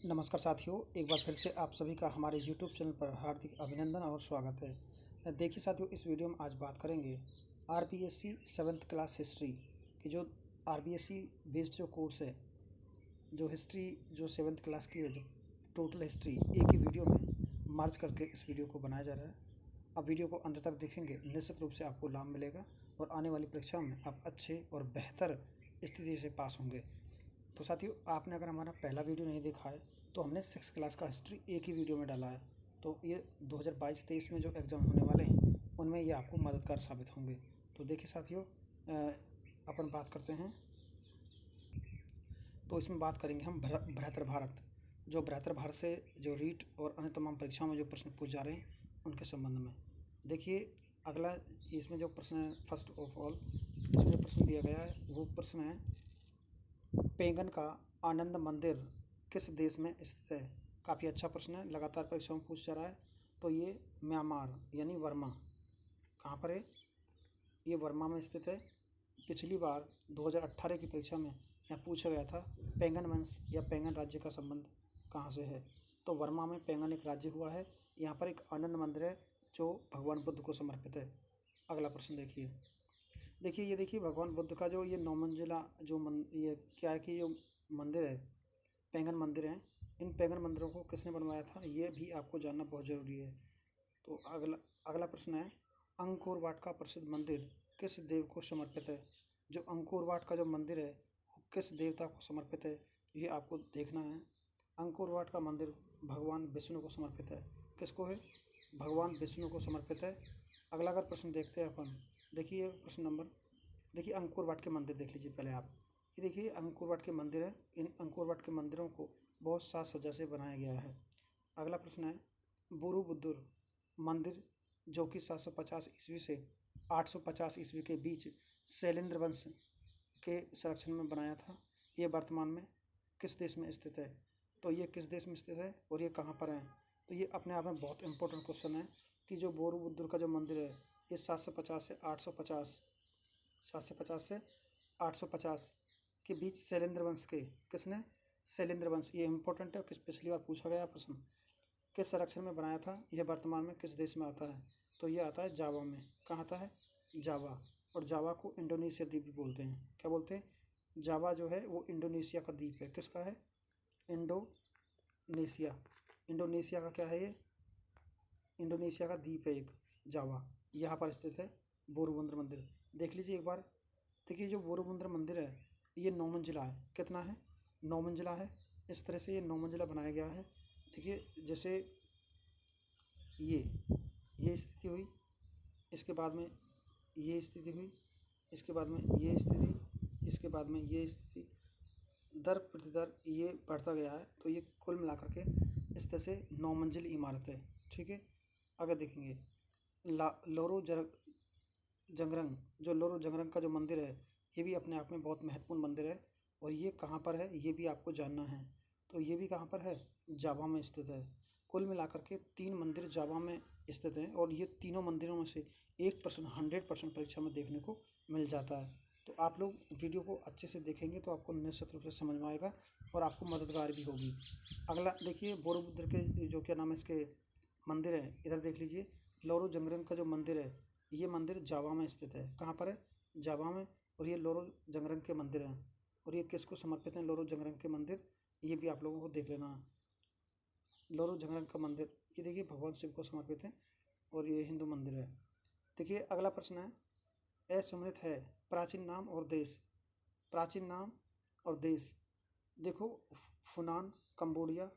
नमस्कार साथियों, एक बार फिर से आप सभी का हमारे YouTube चैनल पर हार्दिक अभिनंदन और स्वागत है। देखिए साथियों, इस वीडियो में आज बात करेंगे आरबीएससी 7th क्लास हिस्ट्री की जो आरबीएससी बेस्ड जो कोर्स है, जो हिस्ट्री जो 7th क्लास की है, जो टोटल हिस्ट्री एक ही वीडियो में मर्ज करके इस वीडियो को बनाया जा रहा है। अब वीडियो को अंत तक देखेंगे, निश्चित रूप से आपको लाभ मिलेगा और आने वाली परीक्षा में आप अच्छे और बेहतर स्थिति से पास होंगे। तो साथियों, आपने अगर हमारा पहला वीडियो नहीं देखा है तो हमने 6th क्लास का हिस्ट्री एक ही वीडियो में डाला है। तो ये 2022-23 में जो एग्ज़ाम होने वाले हैं उनमें ये आपको मददगार साबित होंगे। तो देखिए साथियों, अपन बात करते हैं। तो इसमें बात करेंगे हम बृहत्तर भारत, जो बृहत्तर भारत से जो रीट और अन्य तमाम परीक्षाओं में जो प्रश्न पूछ जा रहे हैं उनके संबंध में। देखिए अगला, इसमें जो प्रश्न है, फर्स्ट ऑफ ऑल इसमें जो प्रश्न दिया गया है वो प्रश्न है, पेंगन का आनंद मंदिर किस देश में स्थित है। काफ़ी अच्छा प्रश्न है, लगातार परीक्षाओं में पूछ जा रहा है। तो ये म्यांमार यानी वर्मा, कहाँ पर है, ये वर्मा में स्थित है। पिछली बार 2018 की परीक्षा में यहाँ पूछा गया था पेंगन वंश या पेंगन राज्य का संबंध कहाँ से है। तो वर्मा में पेंगन एक राज्य हुआ है। यहाँ पर एक आनंद मंदिर है जो भगवान बुद्ध को समर्पित है। अगला प्रश्न देखिए ये देखिए भगवान बुद्ध का जो ये 9 मंजिला जो ये क्या है कि जो मंदिर है, पेंगन मंदिर हैं, इन पेंगन मंदिरों को किसने बनवाया था ये भी आपको जानना बहुत ज़रूरी है। तो अगला अगला प्रश्न है, अंकोर वाट का प्रसिद्ध मंदिर किस देव को समर्पित है। जो अंकोर वाट का जो मंदिर है वो किस देवता को समर्पित है ये आपको देखना है। अंकोर वाट का मंदिर भगवान विष्णु को समर्पित है। किसको है, भगवान विष्णु को समर्पित है। अगला अगर प्रश्न देखते हैं अपन, देखिए प्रश्न नंबर, देखिए अंकोर वाट के मंदिर देख लीजिए पहले आप। ये देखिए अंकोर वाट के मंदिर है, इन अंकोर वाट के मंदिरों को बहुत साज सज्जा से बनाया गया है। अगला प्रश्न है, बोरोबुद्दुर मंदिर जो कि 750 ईस्वी से 850 ईस्वी के बीच शैलेंद्र वंश के संरक्षण में बनाया था, ये वर्तमान में किस देश में स्थित है। तो ये किस देश में स्थित है और ये कहाँ पर है। तो ये अपने आप में बहुत इंपॉर्टेंट क्वेश्चन है कि जो बोरोबुद्दुर का जो मंदिर है ये 750 से 850 के बीच शैलेंद्र वंश के, किसने, शैलेंद्र वंश, ये इंपॉर्टेंट है, किस पिछली बार पूछा गया प्रश्न, किस संरक्षण में बनाया था, यह वर्तमान में किस देश में आता है। तो ये आता है जावा में। कहाँ आता है, जावा। और जावा को इंडोनेशिया द्वीप भी बोलते हैं। क्या बोलते हैं, जावा जो है वो इंडोनेशिया का द्वीप है। किसका है, इंडोनेशिया। इंडोनेशिया का क्या है, ये इंडोनेशिया का द्वीप है एक, जावा, यहाँ पर स्थित है बोरोबुद्दुर मंदिर। देख लीजिए एक बार। देखिए जो बोरोबुद्दुर मंदिर है ये 9 मंजिला है। कितना है, 9 मंजिला है। इस तरह से ये 9 मंजिला बनाया गया है। देखिए जैसे ये स्थिति हुई, इसके बाद में ये स्थिति हुई, इसके बाद में ये स्थिति, इसके बाद में ये स्थिति, दर प्रतिदर ये बढ़ता गया है। तो ये कुल मिलाकर के इस तरह से 9 मंजिल इमारत है। ठीक है, अगर देखेंगे लोरो जंगरंग, जो लोरो जंगरंग का जो मंदिर है ये भी अपने आप में बहुत महत्वपूर्ण मंदिर है। और ये कहाँ पर है ये भी आपको जानना है। तो ये भी कहाँ पर है, जावा में स्थित है। कुल मिलाकर के 3 मंदिर जावा में स्थित हैं और ये तीनों मंदिरों में से 1% परीक्षा में देखने को मिल जाता है। तो आप लोग वीडियो को अच्छे से देखेंगे तो आपको निश्चित रूप से समझ में आएगा और आपको मददगार भी होगी। अगला देखिए बोरोबुद्दुर के जो क्या नाम है इसके मंदिर है, इधर देख लीजिए, लोरो जंगरंग का जो मंदिर है ये मंदिर जावा में स्थित है। कहाँ पर है, जावा में। और ये लोरो जंगरंग के मंदिर हैं और ये किसको समर्पित हैं, लोरो जंगरंग के मंदिर, ये भी आप लोगों को देख लेना है। लोरो जंगरंग का मंदिर ये देखिए भगवान शिव को समर्पित है और ये हिंदू मंदिर है। देखिए अगला प्रश्न है, असमृत है प्राचीन नाम और देश। प्राचीन नाम और देश देखो, फुनान कंबोडिया,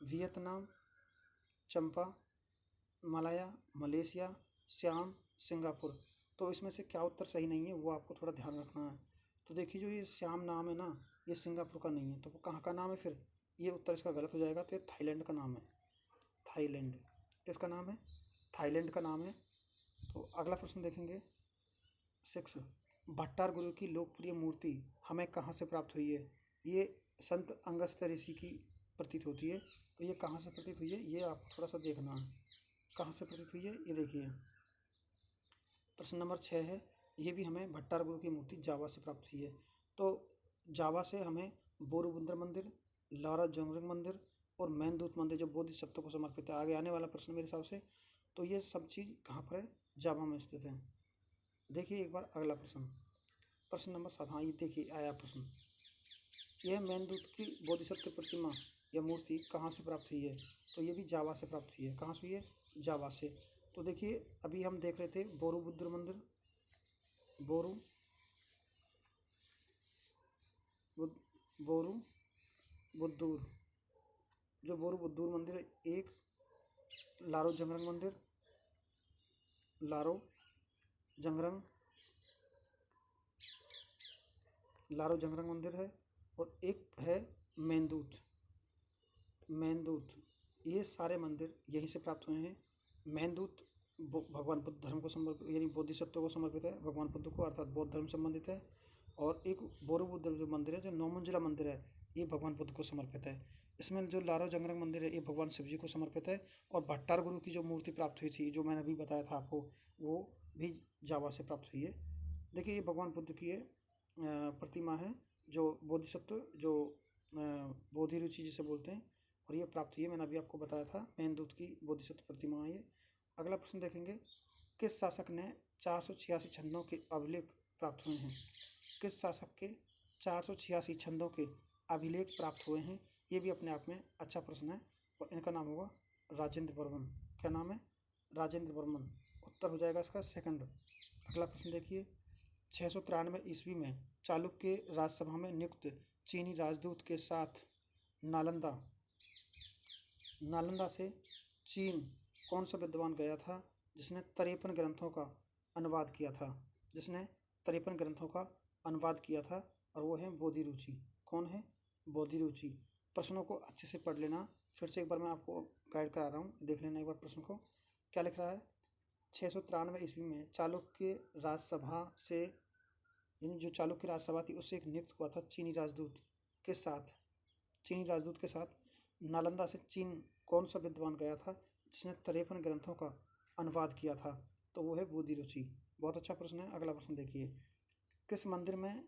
वियतनाम, चंपा मलाया मलेशिया, श्याम सिंगापुर। तो इसमें से क्या उत्तर सही नहीं है वो आपको थोड़ा ध्यान रखना है। तो देखिए जो ये श्याम नाम है ना, ये सिंगापुर का नहीं है, तो वो कहाँ का नाम है फिर, ये उत्तर इसका गलत हो जाएगा। तो ये थाईलैंड का नाम है, थाईलैंड। किसका नाम है, थाईलैंड का नाम है। तो अगला प्रश्न देखेंगे 6, भट्टार गुरु की लोकप्रिय मूर्ति हमें कहाँ से प्राप्त हुई है। ये संत अंगस्त्य ऋषि की प्रतीत होती है। तो ये कहाँ से प्रतीत हुई है ये आपको थोड़ा सा देखना है, कहाँ से प्रतीत हुई है। ये देखिए प्रश्न नंबर 6 है, ये भी हमें भट्टार गुरु की मूर्ति जावा से प्राप्त हुई है। तो जावा से हमें बोरोबुद्दुर मंदिर, लोरो जंगरंग मंदिर और मेनदूत मंदिर जो बोधिसत्व को समर्पित है। आगे आने वाला प्रश्न मेरे हिसाब से, तो ये सब चीज़ कहाँ पर है, जावा में स्थित है। देखिए एक बार अगला प्रश्न, प्रश्न नंबर 7। हाँ ये देखिए आया प्रश्न, यह मेनदूत की बोधिसत्व प्रतिमा या मूर्ति कहाँ से प्राप्त हुई है, तो ये भी जावा से प्राप्त हुई है। कहाँ से हुई है, जावा से। तो देखिए अभी हम देख रहे थे बोरोबुद्र मंदिर, बोरोबुद्दूर, जो बोरोबुद्दूर मंदिर है, एक लारो जंगरंग मंदिर, लारो जंगरंग मंदिर है, और एक है मेनदूत। ये सारे मंदिर यहीं से प्राप्त हुए हैं। मेनदूत भगवान बुद्ध धर्म को समर्पित, यानी बोधिसत्व को समर्पित है, भगवान बुद्ध को, अर्थात बौद्ध धर्म से संबंधित है। और एक बोरोबुद्र जो मंदिर है, जो 9 मंजिला मंदिर है, ये भगवान बुद्ध को समर्पित है। इसमें जो लारो जंगरंग मंदिर है, ये भगवान शिव जी को समर्पित है। और भट्टार गुरु की जो मूर्ति प्राप्त हुई थी, जो मैंने अभी बताया था आपको, वो भी जावा से प्राप्त हुई है। देखिए ये भगवान बुद्ध की प्रतिमा है, जो बोधिसत्व, जो बोधि रुचि जिसे बोलते हैं, और ये प्राप्त हुई है। मैंने अभी आपको बताया था मेनदूत की बोधिसत्व प्रतिमा है ये। अगला प्रश्न देखेंगे, किस शासक ने 486 छंदों के अभिलेख प्राप्त हुए हैं। किस शासक के 486 छंदों के अभिलेख प्राप्त हुए हैं, ये भी अपने आप में अच्छा प्रश्न है। और इनका नाम होगा राजेंद्र वर्मन। क्या नाम है, राजेंद्र वर्मन। उत्तर हो जाएगा इसका सेकंड। अगला प्रश्न देखिए, 693 ईस्वी में चालुक्य राजसभा में नियुक्त चीनी राजदूत के साथ नालंदा से चीन कौन सा विद्वान गया था, जिसने 53 ग्रंथों का अनुवाद किया था, और वो है बोधिरुचि। कौन है, बोधिरुचि। प्रश्नों को अच्छे से पढ़ लेना, फिर से एक बार मैं आपको गाइड करा रहा हूँ, देख लेना एक बार प्रश्न को। क्या लिख रहा है, 693 ईस्वी में चालुक्य राजसभा से, यानी जो चालुक्य राजसभा थी, उससे एक नियुक्त हुआ था चीनी राजदूत के साथ नालंदा से चीन कौन सा विद्वान गया था, जिसने 53 ग्रंथों का अनुवाद किया था, तो वो है बोधिरुचि। बहुत अच्छा प्रश्न है। अगला प्रश्न देखिए, किस मंदिर में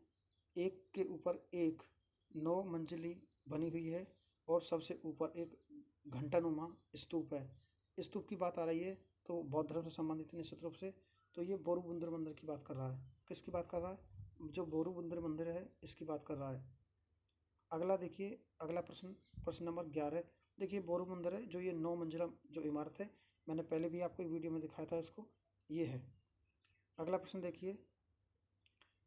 एक के ऊपर एक 9 मंजिली बनी हुई है और सबसे ऊपर एक घंटानुमा स्तूप है। स्तूप की बात आ रही है, तो बौद्ध धर्म से संबंधित निश्चित रूप से। तो ये बोरोबुद्र मंदिर की बात कर रहा है। किसकी बात कर रहा है, जो बोरोबुद्र मंदिर है, इसकी बात कर रहा है। अगला देखिए, अगला प्रश्न नंबर 11। देखिए बोरोबुद्र है, जो ये 9 मंजिला जो इमारत है, मैंने पहले भी आपको वीडियो में दिखाया था इसको, ये है। अगला प्रश्न देखिए,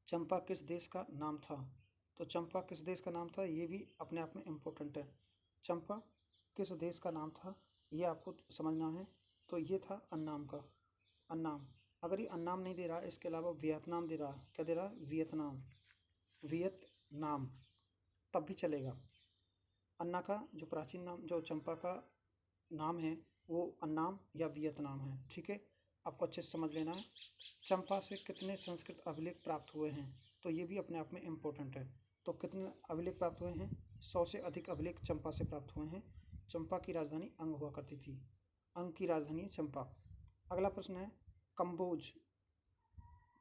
चंपा किस देश का नाम था, तो चंपा किस देश का नाम था, ये भी अपने आप में इम्पोर्टेंट है। चंपा किस देश का नाम था, ये आपको समझना है। तो ये था अन्नाम। अगर ये अन्नाम नहीं दे रहा, इसके अलावा वियतनाम दे रहा, क्या दे रहा, वियतनाम, तब भी चलेगा। अन्ना का जो प्राचीन नाम, जो चंपा का नाम है, वो अन्नाम या वियतनाम है। ठीक है, आपको अच्छे से समझ लेना है। चंपा से कितने संस्कृत अभिलेख प्राप्त हुए हैं, तो ये भी अपने आप में इम्पोर्टेंट है। तो कितने अभिलेख प्राप्त हुए हैं, 100 से अधिक अभिलेख चंपा से प्राप्त हुए हैं। चंपा की राजधानी अंग हुआ करती थी, अंग की राजधानी है चंपा। अगला प्रश्न है,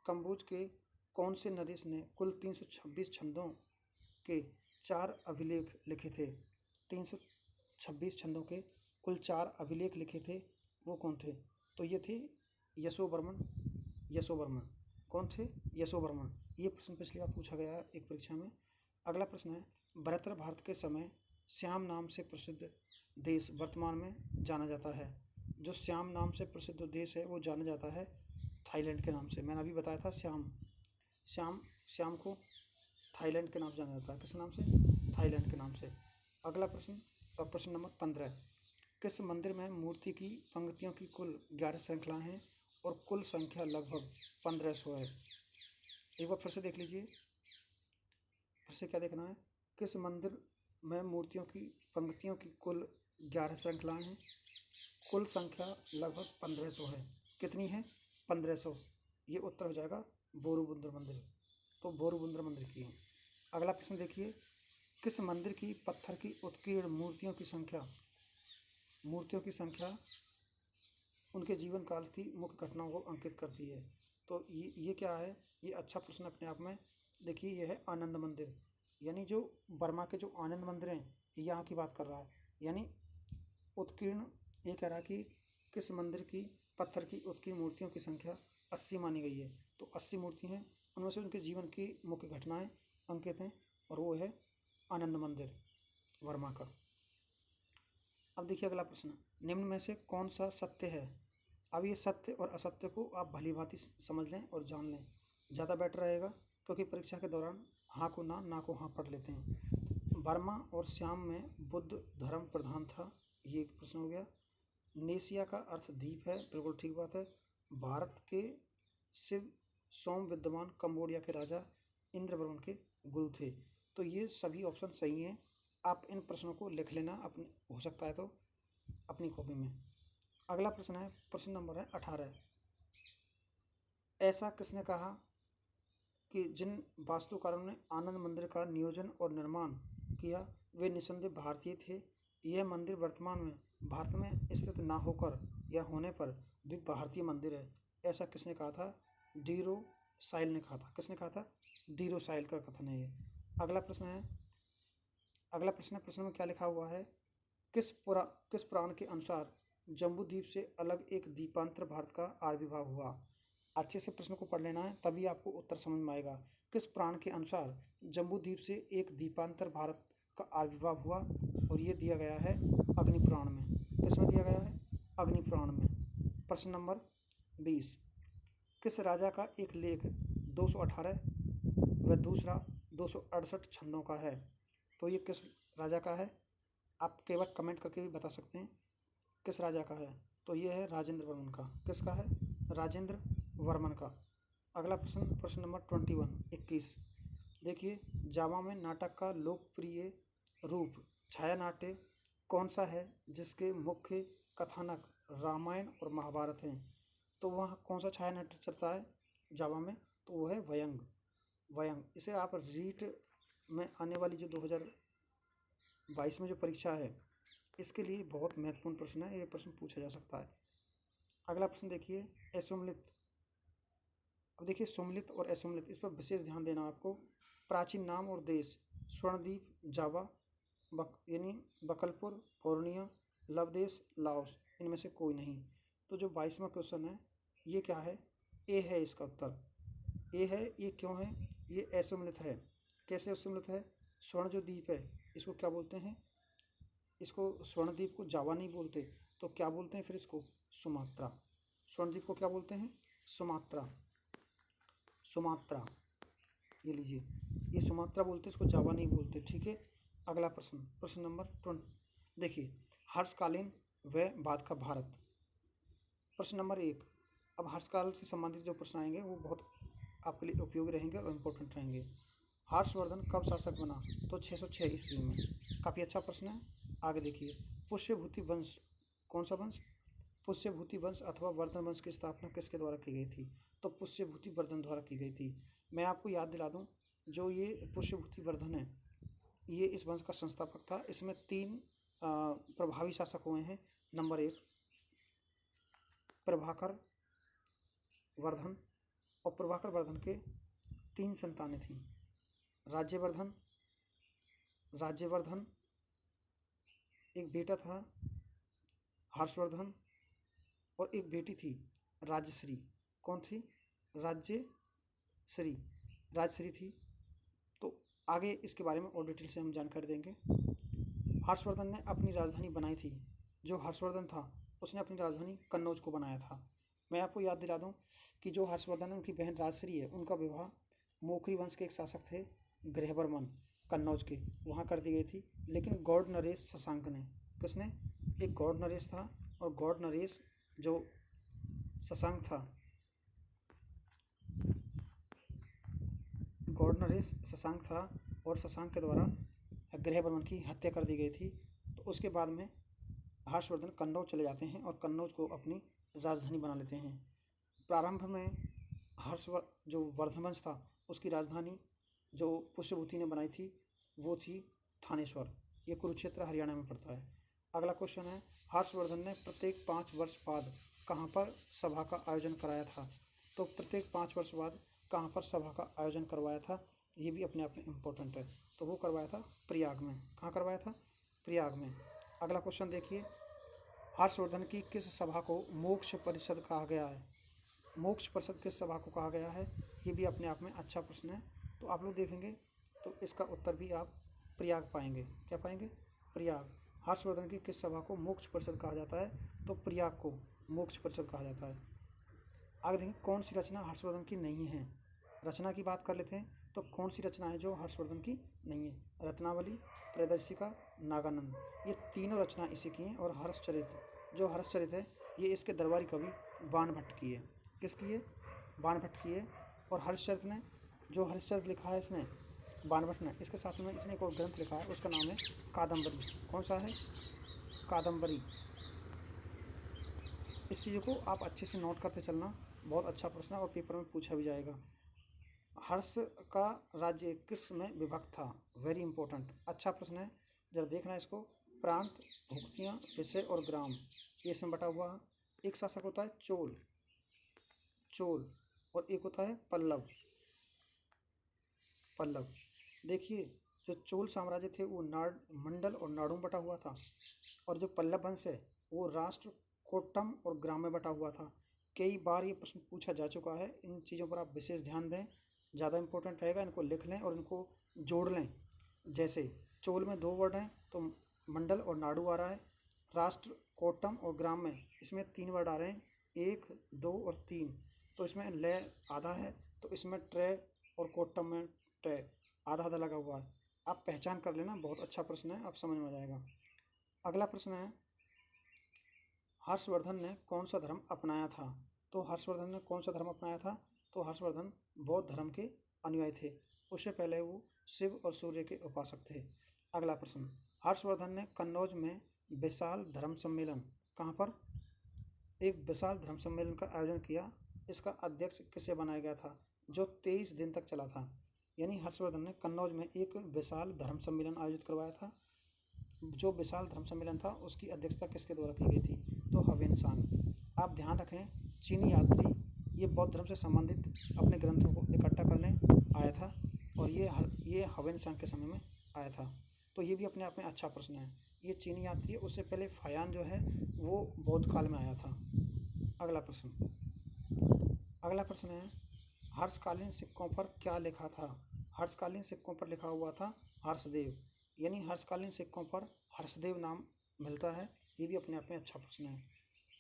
कंबोज के कौन से नरेश ने कुल 326 छंदों के 4 अभिलेख लिखे थे। 326 छंदों के कुल 4 अभिलेख लिखे थे, वो कौन थे, तो ये थे यशोवर्मन। कौन थे, यशोवर्मन। ये प्रश्न पिछली बार पूछा गया है एक परीक्षा में। अगला प्रश्न है, बृहत्तर भारत के समय श्याम नाम से प्रसिद्ध देश वर्तमान में जाना जाता है। जो श्याम नाम से प्रसिद्ध देश है, वो जाना जाता है थाईलैंड के नाम से। मैंने अभी बताया था, श्याम को थाईलैंड के नाम से जाना जाता है। किस नाम से, थाईलैंड के नाम से। अगला प्रश्न, प्रश्न नंबर 15। किस मंदिर में मूर्ति की पंक्तियों की कुल 11 श्रृंखलाएँ हैं और कुल संख्या लगभग 1500 है। एक बार फिर से देख लीजिए, फिर से क्या देखना है, किस मंदिर में मूर्तियों की पंक्तियों की कुल 11 श्रृंखलाएँ हैं, कुल संख्या लगभग 1500 है। कितनी है, 1500। ये उत्तर हो जाएगा बोरोबुद्र मंदिर। तो बोरोबुद्र मंदिर की है। अगला प्रश्न देखिए, किस मंदिर की पत्थर की उत्कीर्ण मूर्तियों की संख्या उनके जीवन काल की मुख्य घटनाओं को अंकित करती है। तो ये क्या है, ये अच्छा प्रश्न अपने आप में। देखिए ये है आनंद मंदिर, यानी जो बर्मा के जो आनंद मंदिर हैं, यहाँ की बात कर रहा है। यानी उत्कीर्ण, ये कह रहा कि किस मंदिर की पत्थर की उत्कीर्ण मूर्तियों की संख्या 80 मानी गई है। तो 80 मूर्ति हैं, उनमें से उनके जीवन की मुख्य घटनाएं अंकित हैं, और वो है आनंद मंदिर वर्मा का। अब देखिए अगला प्रश्न, निम्न में से कौन सा सत्य है। अब ये सत्य और असत्य को आप भली भांति समझ लें और जान लें, ज़्यादा बेटर रहेगा, क्योंकि परीक्षा के दौरान हाँ को ना को हाँ पढ़ लेते हैं। बर्मा और श्याम में बुद्ध धर्म प्रधान था, ये एक प्रश्न हो गया। नेसिया का अर्थ द्वीप है, बिल्कुल ठीक बात है। भारत के शिव सोम विद्यमान कंबोडिया के राजा इंद्रवर्मन के गुरु थे। तो ये सभी ऑप्शन सही हैं। आप इन प्रश्नों को लिख लेना अपने, हो सकता है तो अपनी कॉपी में। अगला प्रश्न है, प्रश्न नंबर है 18। ऐसा किसने कहा कि जिन वास्तुकारों ने आनंद मंदिर का नियोजन और निर्माण किया वे निसंदेह भारतीय थे। यह मंदिर वर्तमान में भारत में स्थित ना होकर या होने पर भी भारतीय मंदिर है। ऐसा किसने कहा था? डीरो साइल ने कहा था। किसने कहा था? डीरो साइल का कथन है ये। अगला प्रश्न है, प्रश्न में क्या लिखा हुआ है? किस पुराण के अनुसार जम्बू द्वीप से अलग एक द्वीपांतर भारत का आविर्भाव हुआ? अच्छे से प्रश्न को पढ़ लेना है, तभी आपको उत्तर समझ में आएगा। किस पुराण के अनुसार जम्बू द्वीप से एक द्वीपांतर भारत का आविर्भाव हुआ? और ये दिया गया है अग्नि पुराण में। किसमें दिया गया है? अग्नि पुराण में। प्रश्न नंबर 20, किस राजा का एक लेख 218 व दूसरा 268 छंदों का है? तो ये किस राजा का है? आप केवल कमेंट करके भी बता सकते हैं किस राजा का है। तो ये है राजेंद्र वर्मन का। किसका है? राजेंद्र वर्मन का। अगला प्रश्न, प्रश्न नंबर 21। देखिए, जावा में नाटक का लोकप्रिय रूप छाया नाट्य कौन सा है जिसके मुख्य कथानक रामायण और महाभारत हैं? तो वह कौन सा छाया नाट्य चलता है जावा में? तो वो है वयंग। इसे आप रीट में आने वाली जो 2022 में जो परीक्षा है, इसके लिए बहुत महत्वपूर्ण प्रश्न है, ये प्रश्न पूछा जा सकता है। अगला प्रश्न देखिए, असुमलित। अब देखिए, सुमलित और असुमलित, इस पर विशेष ध्यान देना आपको। प्राचीन नाम और देश: स्वर्णद्वीप जावा, यानी बकलपुर बोर्निया, लवदेश लाओस, इनमें से कोई नहीं। तो जो 22वां क्वेश्चन है ये क्या है? ए है इसका उत्तर। ए है। ये क्यों है? ये असुमलित है। कैसे असुमलित है? स्वर्ण जो द्वीप है इसको क्या बोलते हैं? इसको स्वर्णद्वीप को जावा नहीं बोलते, तो क्या बोलते हैं फिर इसको? सुमात्रा। स्वर्णद्वीप को क्या बोलते हैं? सुमात्रा। ये लीजिए, ये सुमात्रा बोलते हैं, इसको जावा नहीं बोलते। ठीक है। अगला प्रश्न, प्रश्न नंबर 20। देखिए, हर्षकालीन व बाद का भारत। प्रश्न नंबर 1। अब हर्षकाल से संबंधित जो प्रश्न आएंगे वो बहुत आपके लिए उपयोगी रहेंगे और इम्पोर्टेंट रहेंगे। हर्षवर्धन कब शासक बना? तो 606 ईस्वी में। काफ़ी अच्छा प्रश्न है। आगे देखिए, पुष्यभूति वंश, कौन सा वंश? पुष्यभूति वंश अथवा वर्धन वंश की स्थापना किसके द्वारा की गई थी? तो पुष्यभूति वर्धन द्वारा की गई थी। मैं आपको याद दिला दूं, जो ये पुष्यभूति वर्धन है ये इस वंश का संस्थापक था। इसमें 3 प्रभावी शासक हुए हैं। नंबर 1 प्रभाकर वर्धन, और प्रभाकर वर्धन के 3 संतानें थीं। राज्यवर्धन, एक बेटा था हर्षवर्धन, और एक बेटी थी राजश्री। कौन थी? राजश्री थी। तो आगे इसके बारे में और डिटेल से हम जानकारी देंगे। हर्षवर्धन ने अपनी राजधानी बनाई थी। जो हर्षवर्धन था उसने अपनी राजधानी कन्नौज को बनाया था। मैं आपको याद दिला दूं कि जो हर्षवर्धन है उनकी बहन राजश्री है, उनका विवाह मोखरी वंश के एक शासक थे गृहवर्मन कन्नौज के, वहाँ कर दी गई थी। लेकिन गौड़ नरेश शशांक ने, किसने? एक गौड़ नरेश था, और गौड़ नरेश जो शशांक था, गौड़ नरेश शशांक था, और शशांक के द्वारा गृहवर्मन की हत्या कर दी गई थी। तो उसके बाद में हर्षवर्धन कन्नौज चले जाते हैं और कन्नौज को अपनी राजधानी बना लेते हैं। प्रारंभ में जो वर्धन वंश था उसकी राजधानी जो पुष्यभूति ने बनाई थी वो थी थानेश्वर। ये कुरुक्षेत्र हरियाणा में पड़ता है। अगला क्वेश्चन है, हर्षवर्धन ने प्रत्येक 5 वर्ष बाद कहाँ पर सभा का आयोजन कराया था? तो प्रत्येक 5 वर्ष बाद कहाँ पर सभा का आयोजन करवाया था? ये भी अपने आप में इम्पोर्टेंट है। तो वो करवाया था प्रयाग में। कहाँ करवाया था? प्रयाग में। अगला क्वेश्चन देखिए, हर्षवर्धन की किस सभा को मोक्ष परिषद कहा गया है? मोक्ष परिषद किस सभा को कहा गया है? ये भी अपने आप में अच्छा प्रश्न है। तो आप लोग देखेंगे तो इसका उत्तर भी आप प्रयाग पाएंगे। क्या पाएंगे? प्रयाग। हर्षवर्धन की किस सभा को मोक्ष परिषद कहा जाता है? तो प्रयाग को मोक्ष परिषद कहा जाता है। आगे देखें, कौन सी रचना हर्षवर्धन की नहीं है? रचना की बात कर लेते हैं तो कौन सी रचना है जो हर्षवर्धन की नहीं है? रत्नावली, त्रैदर्शिका, नागानंद, ये तीनों रचना इसी की हैं। और हर्षचरित, जो हर्षचरित है ये इसके दरबारी कवि बाणभट्ट की है। किसकी है? बाणभट्ट की है। और हर्षचरित ने, जो हर्षचरित लिखा है इसने बाणभट्ट ने, इसके साथ में इसने एक और ग्रंथ लिखा है, उसका नाम है कादम्बरी। कौन सा है? कादम्बरी। इस चीज़ को आप अच्छे से नोट करते चलना, बहुत अच्छा प्रश्न है और पेपर में पूछा भी जाएगा। हर्ष का राज्य किस में विभक्त था? वेरी इंपॉर्टेंट, अच्छा प्रश्न है, जरा देखना इसको। प्रांत, भुक्तियाँ, विषय और ग्राम, ये इसमें बटा हुआ है। एक शासक होता है चोल, चोल, और एक होता है पल्लव, पल्लव। देखिए, जो चोल साम्राज्य थे वो मंडल और नाडु में बटा हुआ था, और जो पल्लव वंश है वो राष्ट्र, कोट्टम और ग्राम में बटा हुआ था। कई बार ये प्रश्न पूछा जा चुका है, इन चीज़ों पर आप विशेष ध्यान दें, ज़्यादा इंपॉर्टेंट रहेगा। इनको लिख लें और इनको जोड़ लें। जैसे चोल में 2 वर्ड हैं तो मंडल और नाडु आ रहा है, राष्ट्र, कोट्टम और ग्राम में इसमें 3 वर्ड आ रहे हैं, 1, 2 और 3। तो इसमें ले आधा है, तो इसमें ट्रे और कोट्टम में ट्रे आधा आधा लगा हुआ है। आप पहचान कर लेना, बहुत अच्छा प्रश्न है, आप समझ में आ जाएगा। अगला प्रश्न है, हर्षवर्धन ने कौन सा धर्म अपनाया था? तो हर्षवर्धन ने कौन सा धर्म अपनाया था? तो हर्षवर्धन बौद्ध धर्म के अनुयायी थे। उससे पहले वो शिव और सूर्य के उपासक थे। अगला प्रश्न, हर्षवर्धन ने कन्नौज में विशाल धर्म सम्मेलन, कहाँ पर? एक विशाल धर्म सम्मेलन का आयोजन किया। इसका अध्यक्ष किसे बनाया गया था? जो 23 दिन तक चला था। यानी हर्षवर्धन ने कन्नौज में एक विशाल धर्म सम्मेलन आयोजित करवाया था। जो विशाल धर्म सम्मेलन था उसकी अध्यक्षता किसके द्वारा की गई थी? तो हवेनसांग। आप ध्यान रखें, चीनी यात्री ये बौद्ध धर्म से संबंधित अपने ग्रंथों को इकट्ठा करने आया था, और ये हवेनसांग के समय में आया था। तो ये भी अपने आप में अच्छा प्रश्न है। ये चीनी यात्री है, उससे पहले फायान जो है वो बौद्ध काल में आया था। अगला प्रश्न, अगला प्रश्न है, हर्षकालीन सिक्कों पर क्या लिखा था? हर्षकालीन सिक्कों पर लिखा हुआ था हर्षदेव। यानी हर्षकालीन सिक्कों पर हर्षदेव नाम मिलता है। ये भी अपने आप में अच्छा प्रश्न है।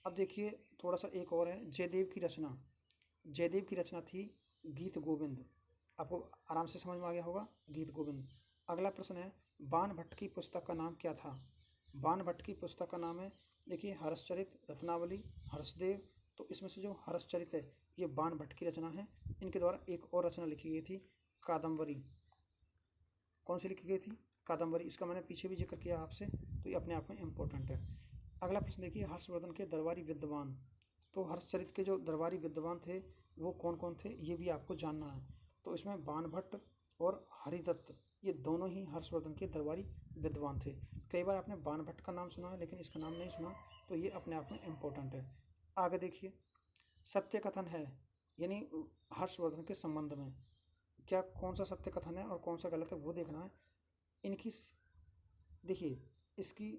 अब देखिए थोड़ा सा एक और है, जयदेव की रचना। जयदेव की रचना थी गीत गोविंद। आपको आराम से समझ में आ गया होगा, गीत गोविंद। अगला प्रश्न है, बाणभट्ट की पुस्तक का नाम क्या था? बाणभट्ट की पुस्तक का नाम है, देखिए, हर्षचरित, रत्नावली, हर्षदेव। तो इसमें से जो हर्षचरित है ये बाणभट्ट की रचना है। इनके द्वारा एक और रचना लिखी गई थी, कादम्बरी। कौन सी लिखी गई थी? कादम्बरी। इसका मैंने पीछे भी जिक्र किया आपसे, तो ये अपने आप में इम्पोर्टेंट है। अगला प्रश्न देखिए, हर्षवर्धन के दरबारी विद्वान। तो हर्षचरित के जो दरबारी विद्वान थे वो कौन कौन थे, ये भी आपको जानना है। तो इसमें बाणभट्ट और हरिदत्त, ये दोनों ही हर्षवर्धन के दरबारी विद्वान थे। कई बार आपने बाणभट्ट का नाम सुना है लेकिन इसका नाम नहीं सुना, तो ये अपने आप में इम्पोर्टेंट है। आगे देखिए, सत्य कथन है, यानी हर्षवर्धन के संबंध में क्या, कौन सा सत्य कथन है और कौन सा गलत है वो देखना है। इनकी देखिए, इसकी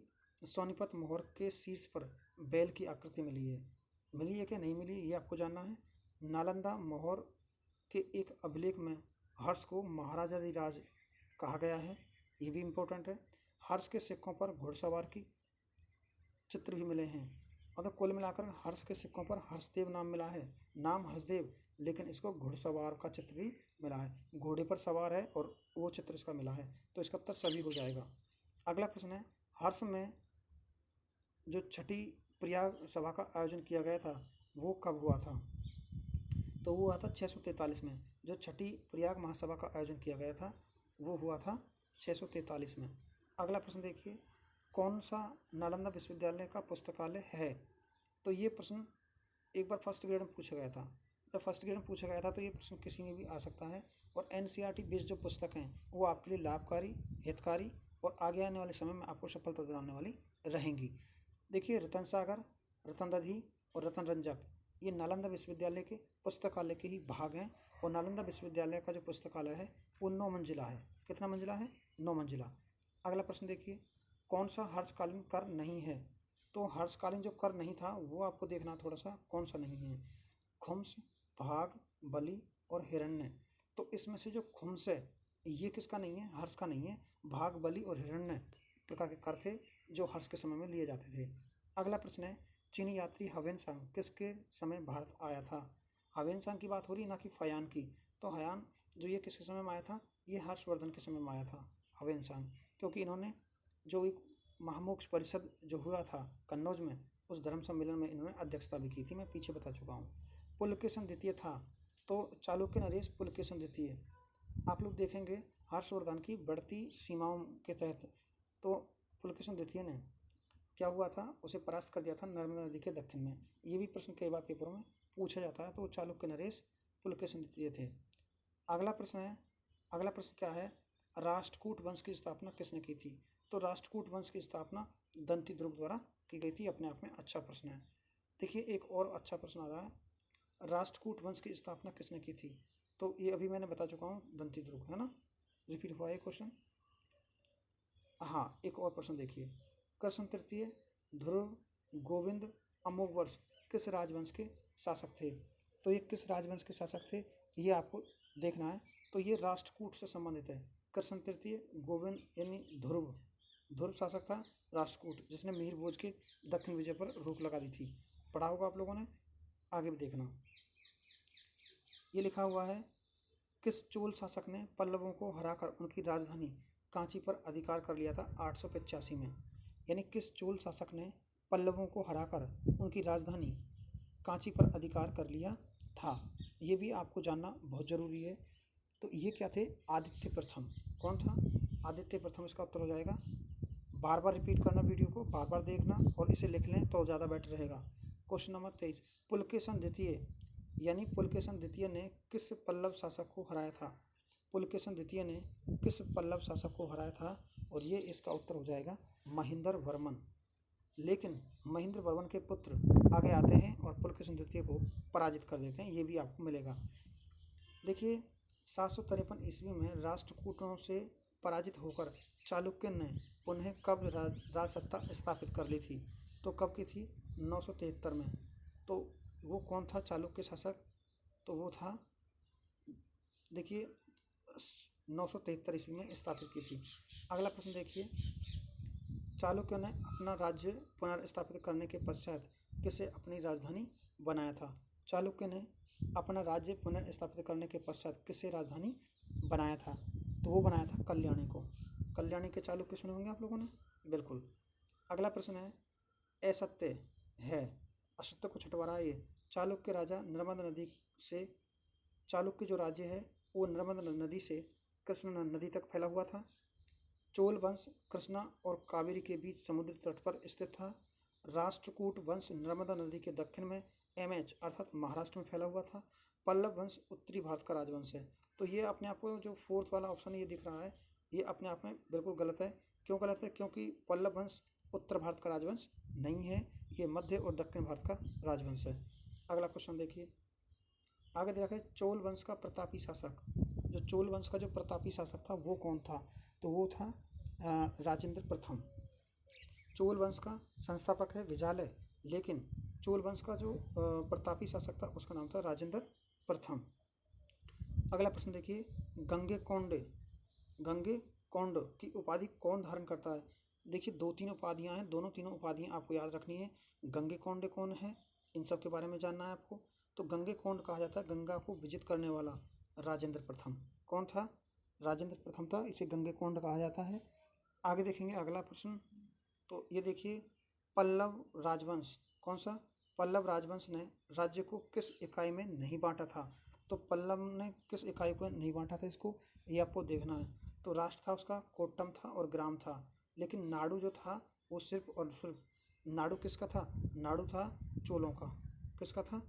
सोनीपत मोहर के शीर्ष पर बैल की आकृति मिली है कि नहीं मिली ये आपको जानना है। नालंदा मोहर के एक अभिलेख में हर्ष को महाराजाधिराज कहा गया है, ये भी इम्पोर्टेंट है। हर्ष के सिक्कों पर घुड़सवार की चित्र भी मिले हैं। मतलब कुल मिलाकर हर्ष के सिक्कों पर हर्षदेव नाम मिला है, नाम हर्षदेव, लेकिन इसको घुड़सवार का चित्र भी मिला है, घोड़े पर सवार है और वो चित्र इसका मिला है। तो इसका उत्तर सभी हो जाएगा। अगला प्रश्न है, हर्ष में जो छठी प्रयाग सभा का आयोजन किया गया था वो कब हुआ था? तो वो हुआ था 643 में। जो छठी प्रयाग महासभा का आयोजन किया गया था वो हुआ था 643 में। अगला प्रश्न देखिए, कौन सा नालंदा विश्वविद्यालय का पुस्तकालय है? तो ये प्रश्न एक बार फर्स्ट ग्रेड में पूछा गया था। जब फर्स्ट ग्रेड में पूछा गया था तो ये प्रश्न किसी में भी आ सकता है। और एनसीईआरटी बेस्ड जो पुस्तक हैं वो आपके लिए लाभकारी, हितकारी और आगे आने वाले समय में आपको सफलता दिलाने वाली रहेंगी। देखिए, रतन सागर, रतन दधी और रतन रंजक ये नालंदा विश्वविद्यालय के पुस्तकालय के ही भाग हैं। और नालंदा विश्वविद्यालय का जो पुस्तकालय है वो 9 मंजिला है। कितना मंजिला है? 9 मंजिला। अगला प्रश्न देखिए, कौन सा हर्षकालीन कर नहीं है? तो हर्षकालीन जो कर नहीं था वो आपको देखना थोड़ा सा कौन सा नहीं है। खुम्स, भाग, बलि और हिरण्य। तो इसमें से जो खुम्स है ये किसका नहीं है? हर्ष का नहीं है। भाग, बलि और हिरण्य प्रकार के कर थे जो हर्ष के समय में लिए जाते थे। अगला प्रश्न है, चीनी यात्री ह्वेनसांग किसके समय भारत आया था? ह्वेनसांग की बात हो रही ना कि फयान की। तो हयान जो ये किसके समय में आया था? ये हर्षवर्धन के समय में आया था ह्वेनसांग, क्योंकि इन्होंने जो एक महामोक्ष परिषद जो हुआ था कन्नौज में, उस धर्म सम्मेलन में इन्होंने अध्यक्षता भी की थी, मैं पीछे बता चुका हूँ। पुलकेशन द्वितीय था, तो चालुक्य नरेश पुलकेशन द्वितीय। आप लोग देखेंगे हर्षवर्धन की बढ़ती सीमाओं के तहत तो पुलकेशन द्वितीय ने क्या हुआ था, उसे परास्त कर दिया था नर्मदा नदी के दक्षिण में। ये भी प्रश्न कई बार पेपरों में पूछा जाता है। तो चालुक्य नरेश पुलकेशन द्वितीय थे। अगला प्रश्न क्या है, राष्ट्रकूट वंश की स्थापना किसने की थी? तो राष्ट्रकूट वंश की स्थापना दंतीध्रुव द्वारा की गई थी। अपने आप में अच्छा प्रश्न है। देखिए एक और अच्छा प्रश्न आ रहा है, राष्ट्रकूट वंश की स्थापना किसने की थी? तो ये अभी मैंने बता चुका हूँ, दंतीध्रुव, है ना। रिपीट हुआ है क्वेश्चन। हाँ, एक और प्रश्न देखिए, कृष्ण तृतीय, ध्रुव, गोविंद, अमोघ वर्ष किस राजवंश के शासक थे? तो ये किस राजवंश के शासक थे ये आपको देखना है। तो ये राष्ट्रकूट से संबंधित है। कृष्ण तृतीय, गोविंद यानी ध्रुव शासक था राष्ट्रकूट, जिसने मिहिर भोज के दक्षिण विजय पर रोक लगा दी थी। पढ़ा होगा आप लोगों ने, आगे भी देखना। ये लिखा हुआ है, किस चोल शासक ने पल्लवों को हराकर उनकी राजधानी कांची पर अधिकार कर लिया था 885 में? यानी किस चोल शासक ने पल्लवों को हराकर उनकी राजधानी कांची पर अधिकार कर लिया था? ये भी आपको जानना बहुत ज़रूरी है। तो ये क्या थे? आदित्य प्रथम। कौन था? आदित्य प्रथम इसका उत्तर हो जाएगा। बार बार रिपीट करना, वीडियो को बार बार देखना और इसे लिख लें तो ज़्यादा बेटर रहेगा। क्वेश्चन नंबर 23, पुलकेशन द्वितीय यानी पुलकेशन द्वितीय ने किस पल्लव शासक को हराया था? पुलकेशन द्वितीय ने किस पल्लव शासक को हराया था? और ये इसका उत्तर हो जाएगा महेंद्र वर्मन। लेकिन महेंद्र वर्मन के पुत्र आगे आते हैं और पुलकेशन द्वितीय को पराजित कर देते हैं। ये भी आपको मिलेगा। देखिए 753 ईस्वी में राष्ट्रकूटों से पराजित होकर चालुक्य ने पुनः कब राजसत्ता स्थापित कर ली थी? तो कब की थी? 973 में। तो वो कौन था चालुक्य शासक? तो वो था, देखिए 973 ईस्वी में स्थापित की थी। अगला प्रश्न देखिए, चालुक्यों ने अपना राज्य पुनर्स्थापित करने के पश्चात किसे अपनी राजधानी बनाया था? चालुक्य ने अपना राज्य पुनर्स्थापित करने के पश्चात किसे राजधानी बनाया था? तो वो बनाया था कल्याणी को। कल्याणी के चालुक्य सुने होंगे आप लोगों ने, बिल्कुल। अगला प्रश्न है, असत्य है, असत्य को छुटवारा है ये। चालुक्य राजा नर्मदा नदी से, चालुक्य जो राज्य है वो नर्मदा नदी से कृष्णा नदी तक फैला हुआ था। चोल वंश कृष्णा और कावेरी के बीच समुद्र तट पर स्थित था। राष्ट्रकूट वंश नर्मदा नदी के दक्षिण में एमएच अर्थात महाराष्ट्र में फैला हुआ था। पल्लव वंश उत्तरी भारत का राजवंश है। तो ये अपने आप को जो फोर्थ वाला ऑप्शन ये दिख रहा है, ये अपने आप में बिल्कुल गलत है। क्यों गलत है? क्योंकि पल्लव वंश उत्तर भारत का राजवंश नहीं है, ये मध्य और दक्षिण भारत का राजवंश है। अगला क्वेश्चन देखिए, आगे देखा है चोल वंश का प्रतापी शासक। जो चोल वंश का जो प्रतापी शासक था वो कौन था? तो वो था राजेंद्र प्रथम। चोल वंश का संस्थापक है विजालय, लेकिन चोल वंश का जो प्रतापी शासक था उसका नाम था राजेंद्र प्रथम। अगला प्रश्न देखिए, गंगे कौंड की उपाधि कौन धारण करता है? देखिए दो तीन उपाधियां हैं, दोनों तीनों उपाधियां आपको याद रखनी है। गंगे कौंड कौन है, इन सब के बारे में जानना है आपको। तो गंगे कौंड कहा जाता है गंगा को विजित करने वाला राजेंद्र प्रथम। कौन था? राजेंद्र प्रथम था, इसे गंगे कौंड कहा जाता है। आगे देखेंगे अगला प्रश्न। तो ये देखिए, पल्लव राजवंश, कौन सा? पल्लव राजवंश ने राज्य को किस इकाई में नहीं बांटा था? तो पल्लव ने किस इकाई को नहीं बांटा था इसको, ये आपको देखना है। तो राष्ट्र था उसका कोट्टम था और ग्राम था, लेकिन नाडु जो था वो सिर्फ और सिर्फ, नाडु किसका था? नाडु था चोलों का। किसका था?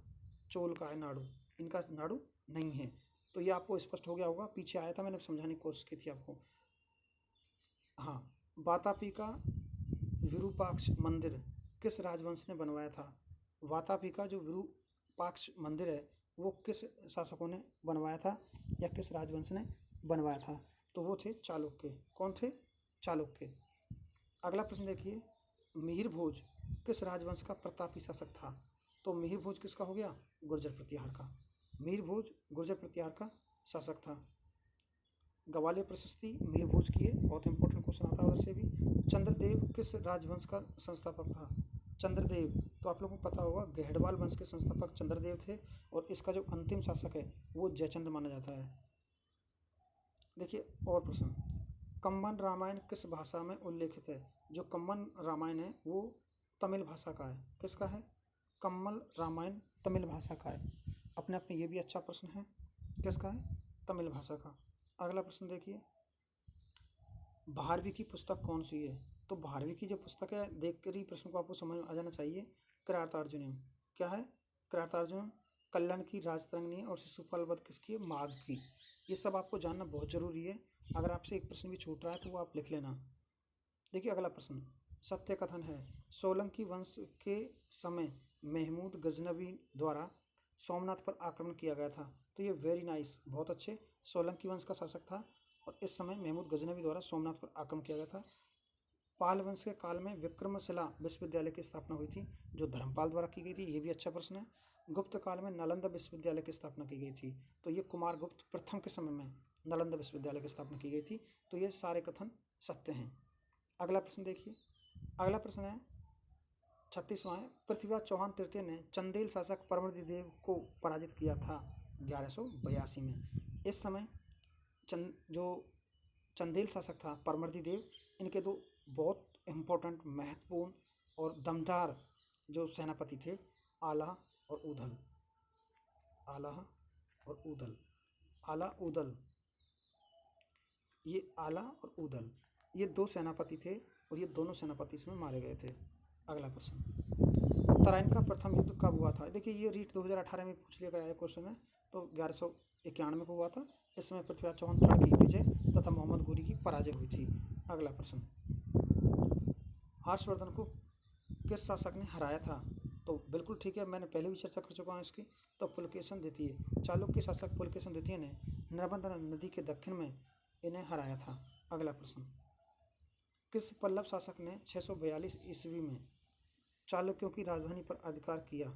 चोल का है नाडु, इनका नाडु नहीं है। तो ये आपको स्पष्ट हो गया होगा, पीछे आया था मैंने समझाने की कोशिश की थी आपको। हाँ, वातापी का विरूपाक्ष मंदिर किस राजवंश ने बनवाया था? वातापी का जो विरूपाक्ष मंदिर है वो किस शासकों ने बनवाया था या किस राजवंश ने बनवाया था? तो वो थे चालुक्य। कौन थे? चालुक्य। अगला प्रश्न देखिए, मिहिर भोज किस राजवंश का प्रतापी शासक था? तो मिहिर भोज किसका हो गया? गुर्जर प्रतिहार का। मिहिर भोज गुर्जर प्रतिहार का शासक था। ग्वालियर प्रशस्ति मिहिर भोज की है, बहुत इंपॉर्टेंट क्वेश्चन आता है उधर से भी। चंद्रदेव किस राजवंश का संस्थापक था? चंद्रदेव तो आप लोगों को पता होगा, गहडवाल वंश के संस्थापक चंद्रदेव थे, और इसका जो अंतिम शासक है वो जयचंद माना जाता है। देखिए और प्रश्न, कम्बन रामायण किस भाषा में उल्लेखित है? जो कम्बन रामायण है वो तमिल भाषा का है। किसका है? कम्बन रामायण तमिल भाषा का है। अपने आप में ये भी अच्छा प्रश्न है। किसका है? तमिल भाषा का। अगला प्रश्न देखिए, भारवी की पुस्तक कौन सी है? तो भारवी की जो पुस्तक है, देख कर ही प्रश्न को आपको समझ आ जाना चाहिए, किरातार्जुनीयम। क्या है? किरातार्जुनीयम। कल्याण की राजतरंगिणी और शिशुपाल वध किसकी है? माघ की। ये सब आपको जानना बहुत जरूरी है। अगर आपसे एक प्रश्न भी छूट रहा है तो वो आप लिख लेना। देखिए अगला प्रश्न, सत्य कथन है सोलंकी वंश के समय महमूद गजनवी द्वारा सोमनाथ पर आक्रमण किया गया था। तो ये वेरी नाइस, बहुत अच्छे। सोलंकी वंश का शासक था और इस समय महमूद गजनवी द्वारा सोमनाथ पर आक्रमण किया गया था। पाल वंश के काल में विक्रमशिला विश्वविद्यालय की स्थापना हुई थी, जो धर्मपाल द्वारा की गई थी। ये भी अच्छा प्रश्न है। गुप्त काल में नालंदा विश्वविद्यालय की स्थापना की गई थी। तो ये कुमार गुप्त प्रथम के समय में नालंदा विश्वविद्यालय की स्थापना की गई थी। तो ये सारे कथन सत्य हैं। अगला प्रश्न देखिए, अगला प्रश्न है 36वां है, पृथ्वीराज चौहान तृतीय ने चंदेल शासक परमृदिदेव को पराजित किया था 1182 में। इस समय जो चंदेल शासक था परमृदिदेव, इनके दो बहुत इम्पोर्टेंट, महत्वपूर्ण और दमदार जो सेनापति थे, आला और ऊदल। आला और ऊदल, आला ऊदल, ये आला और ऊदल, ये दो सेनापति थे और ये दोनों सेनापति इसमें मारे गए थे। अगला प्रश्न, तराइन का प्रथम युद्ध कब हुआ था? देखिए ये रीट 2018 में पूछ लिया गया है क्वेश्चन है। तो 1191 को हुआ था। इस समय पृथ्वीराज चौहान थर्ड की विजय तथा मोहम्मद गोरी की पराजय हुई थी। अगला प्रश्न, हर्षवर्धन को किस शासक ने हराया था? तो बिल्कुल ठीक है, मैंने पहले भी चर्चा कर चुका हूँ इसकी। तो पुलकेशन द्वितीय, चालुक्य शासक पुलकेशन द्वितीय ने नर्मदा नदी के दक्षिण में इन्हें हराया था। अगला प्रश्न, किस पल्लव शासक ने 642 ईस्वी में चालुक्यों की राजधानी पर अधिकार किया?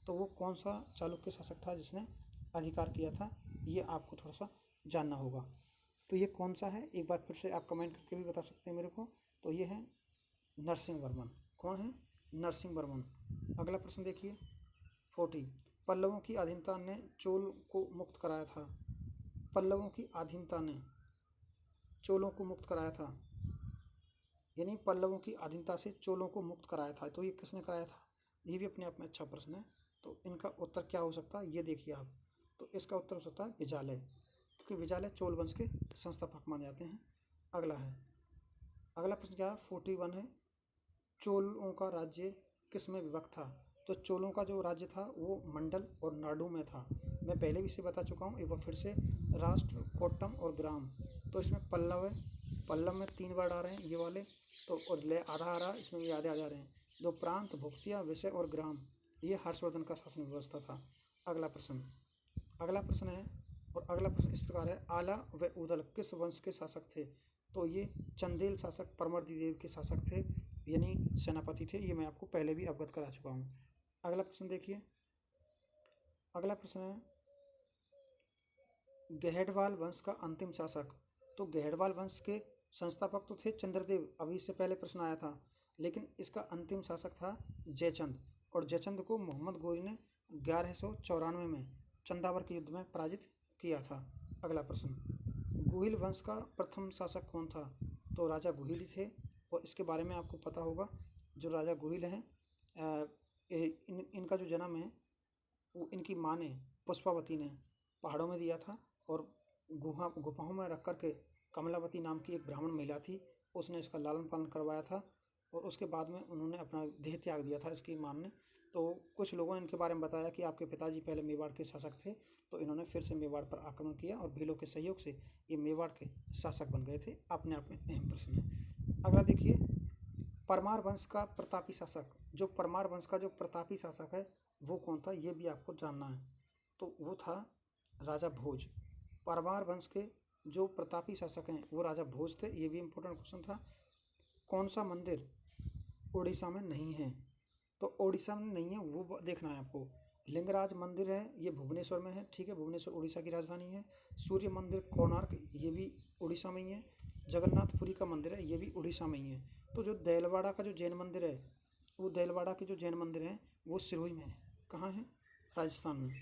तो वो कौन सा चालुक्य शासक था जिसने अधिकार किया था? ये आपको थोड़ा सा जानना होगा। तो ये कौन सा है, एक बार फिर से आप कमेंट करके भी बता सकते हैं मेरे को। तो ये है नरसिंह वर्मन। कौन है? नरसिंह वर्मन। अगला प्रश्न देखिए 40, पल्लवों की अधीनता ने चोल को मुक्त कराया था। पल्लवों की अधीनता ने चोलों को मुक्त कराया था, यानी पल्लवों की अधीनता से चोलों को मुक्त कराया था। तो ये किसने कराया था? ये भी अपने आप में अच्छा प्रश्न है। तो इनका उत्तर क्या हो सकता है, ये देखिए आप। तो इसका उत्तर हो सकता है विजालय, क्योंकि विजालय चोल वंश के संस्थापक माने जाते हैं। अगला है, अगला प्रश्न क्या है? 41 है, चोलों का राज्य किस में विभक्त था? तो चोलों का जो राज्य था वो मंडल और नाडु में था। मैं पहले भी इसे बता चुका हूँ, एक बार फिर से, राष्ट्र, कोट्टम और ग्राम। तो इसमें पल्लव है, पल्लव में 3 वर्ड आ रहे हैं ये वाले। तो और ले आधा आ रहा, इसमें भी आधे आधे आ रहे हैं। दो प्रांत, भुक्तियाँ, विषय और ग्राम, ये हर्षवर्धन का शासन व्यवस्था था। अगला प्रश्न, अगला प्रश्न है, और अगला प्रश्न इस प्रकार है, आला व उदल किस वंश के शासक थे? तो ये चंदेल शासक परमर्दिदेव के शासक थे, यानी सेनापति थे। ये मैं आपको पहले भी अवगत करा चुका हूँ। अगला प्रश्न देखिए, अगला प्रश्न है, गहडवाल वंश का अंतिम शासक। तो गहडवाल वंश के संस्थापक तो थे चंद्रदेव, अभी इससे पहले प्रश्न आया था, लेकिन इसका अंतिम शासक था जयचंद। और जयचंद को मोहम्मद गोरी ने 1194 में चंदावर के युद्ध में पराजित किया था। अगला प्रश्न, गुहिल वंश का प्रथम शासक कौन था? तो राजा गुहिल ही थे, और इसके बारे में आपको पता होगा। जो राजा गुहिल हैं, इनका जो जन्म है वो इनकी माँ ने, पुष्पावती ने पहाड़ों में दिया था, और गुफाओं में रख कर के कमलावती नाम की एक ब्राह्मण महिला थी, उसने इसका लालन पालन करवाया था, और उसके बाद में उन्होंने अपना देह त्याग दिया था इसकी माँ ने। तो कुछ लोगों ने इनके बारे में बताया कि आपके पिताजी पहले मेवाड़ के शासक थे, तो इन्होंने फिर से मेवाड़ पर आक्रमण किया और भीलों के सहयोग से ये मेवाड़ के शासक बन गए थे। अपने आप में अहम प्रश्न है। अगला देखिए, परमार वंश का प्रतापी शासक, जो परमार वंश का जो प्रतापी शासक है वो कौन था, ये भी आपको जानना है। तो वो था राजा भोज। परमार वंश के जो प्रतापी शासक हैं वो राजा भोज थे, ये भी इंपॉर्टेंट क्वेश्चन था। कौन सा मंदिर उड़ीसा में नहीं है? तो उड़ीसा में नहीं है वो देखना है आपको। लिंगराज मंदिर है, ये भुवनेश्वर में है, ठीक है, भुवनेश्वर उड़ीसा की राजधानी है। सूर्य मंदिर कोणार्क, ये भी उड़ीसा में ही है। जगन्नाथपुरी का मंदिर है, ये भी उड़ीसा में ही है। तो जो देलवाड़ा का जो जैन मंदिर है, वो देलवाड़ा के जो जैन मंदिर हैं वो सिरोही में है। कहाँ है? राजस्थान में।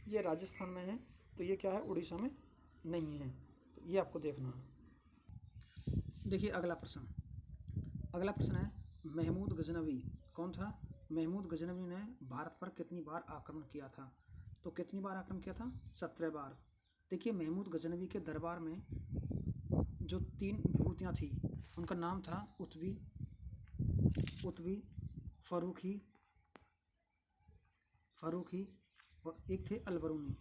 ये राजस्थान में है, तो ये क्या है? उड़ीसा में नहीं है। तो ये आपको देखना है। देखिए अगला प्रश्न। अगला प्रश्न है, महमूद गजनवी कौन था? महमूद गजनवी ने भारत पर कितनी बार आक्रमण किया था? तो कितनी बार आक्रमण किया था? 17 बार। देखिए महमूद गजनवी के दरबार में जो 3 विभूतियाँ थी, उनका नाम था उत्बी, फरूखी और एक थे अलबरूनी।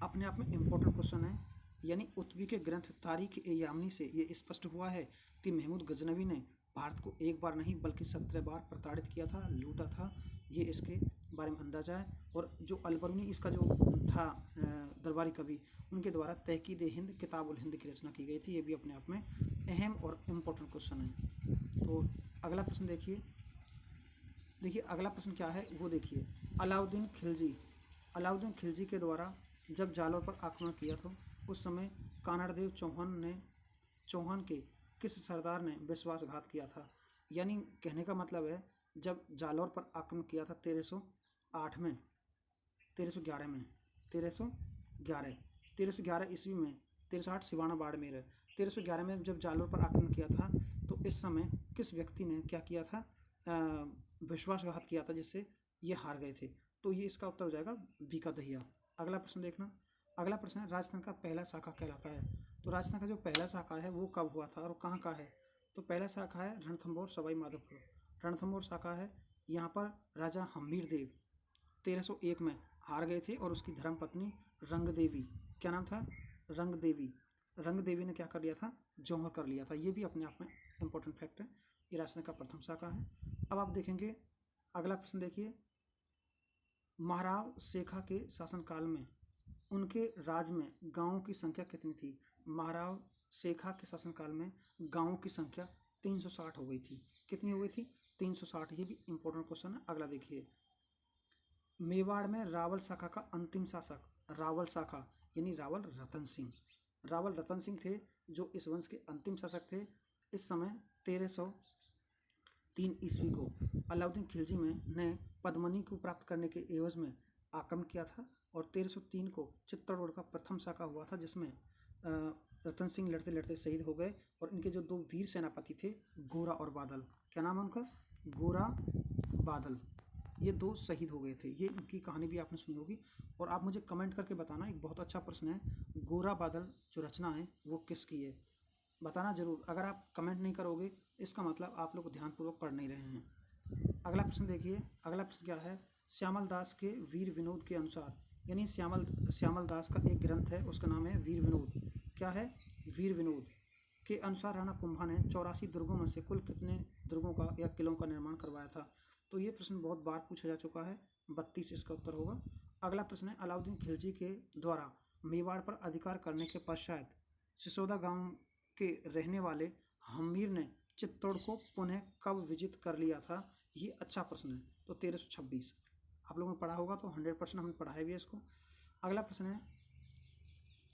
अपने आप में इम्पोर्टेंट क्वेश्चन है। यानी उत्बी के ग्रंथ तारीख ए यामनी से ये स्पष्ट हुआ है कि महमूद गजनवी ने भारत को एक बार नहीं बल्कि 17 बार प्रताड़ित किया था, लूटा था। ये इसके बारे में अंदाजा है। और जो अलबरूनी इसका जो था दरबारी कवि, उनके द्वारा तहकीद हिंद किताब उल हिंद की रचना की गई थी। ये भी अपने आप में अहम और इम्पोर्टेंट क्वेश्चन है। तो अगला प्रश्न देखिए अगला प्रश्न क्या है वो देखिए। अलाउद्दीन खिलजी के द्वारा जब जालौर पर आक्रमण किया था, उस समय कानड़देव चौहान के किस सरदार ने विश्वासघात किया था? यानी कहने का मतलब है, जब जालौर पर आक्रमण किया था 1308 में, 1311 ईस्वी में, 1308 सिवाना बाड़मेर है। 1311 में जब जालौर पर आक्रमण किया था, तो इस समय किस व्यक्ति ने क्या किया था? विश्वासघात किया था, जिससे ये हार गए थे। तो ये इसका उत्तर हो जाएगा बीका दहिया। अगला प्रश्न देखना। अगला प्रश्न है, राजस्थान का पहला शाखा कहलाता है। तो राजस्थान का जो पहला शाखा है वो कब हुआ था और कहाँ का है? तो पहला शाखा है रणथंभौर सवाई माधोपुर। रणथंभौर शाखा है, यहाँ पर राजा हम्मीर देव 1301 में हार गए थे और उसकी धर्मपत्नी रंगदेवी, क्या नाम था? रंगदेवी ने क्या कर लिया था? जौहर कर लिया था। ये भी अपने आप में इम्पोर्टेंट फैक्ट है। ये राजस्थान का प्रथम शाखा है। अब आप देखेंगे अगला प्रश्न देखिए। महाराव शेखा के शासनकाल में उनके राज में गांवों की संख्या कितनी थी? महाराव शेखा के शासनकाल में गांवों की संख्या 360 हो गई थी। कितनी हो गई थी? 360। ये भी इम्पोर्टेंट क्वेश्चन है। अगला देखिए। मेवाड़ में रावल शाखा का अंतिम शासक, रावल शाखा यानी रावल रतन सिंह थे, जो इस वंश के अंतिम शासक थे। इस समय 1303 ईस्वी को अलाउद्दीन खिलजी ने पद्मनी को प्राप्त करने के एवज में आक्रमण किया था और 1303 को चित्तौड़गढ़ का प्रथम शाखा हुआ था, जिसमें रतन सिंह लड़ते लड़ते शहीद हो गए। और इनके जो 2 वीर सेनापति थे, गोरा और बादल, क्या नाम है उनका? गोरा बादल, ये 2 शहीद हो गए थे। ये इनकी कहानी भी आपने सुनी होगी। और आप मुझे कमेंट करके बताना, एक बहुत अच्छा प्रश्न है, गोरा बादल जो रचना है वो किसकी है? बताना जरूर। अगर आप कमेंट नहीं करोगे, इसका मतलब आप लोग ध्यानपूर्वक पढ़ नहीं रहे हैं। अगला प्रश्न देखिए। अगला प्रश्न क्या है? श्यामल दास के वीर विनोद के अनुसार, यानी श्यामल दास का एक ग्रंथ है, उसका नाम है वीर विनोद। क्या है? वीर विनोद के अनुसार राणा कुंभा ने 84 दुर्गों में से कुल कितने दुर्गों का या किलों का निर्माण करवाया था? तो ये प्रश्न बहुत बार पूछा जा चुका है। 32 इसका उत्तर होगा। अगला प्रश्न है, अलाउद्दीन खिलजी के द्वारा मेवाड़ पर अधिकार करने के पश्चात सिसोदा गांव के रहने वाले हम्मीर ने चित्तौड़ को पुनः कब विजित कर लिया था? ये अच्छा प्रश्न है। तो 1326। आप लोगों ने पढ़ा होगा, तो 100% हमने पढ़ाया भी है इसको। अगला प्रश्न है,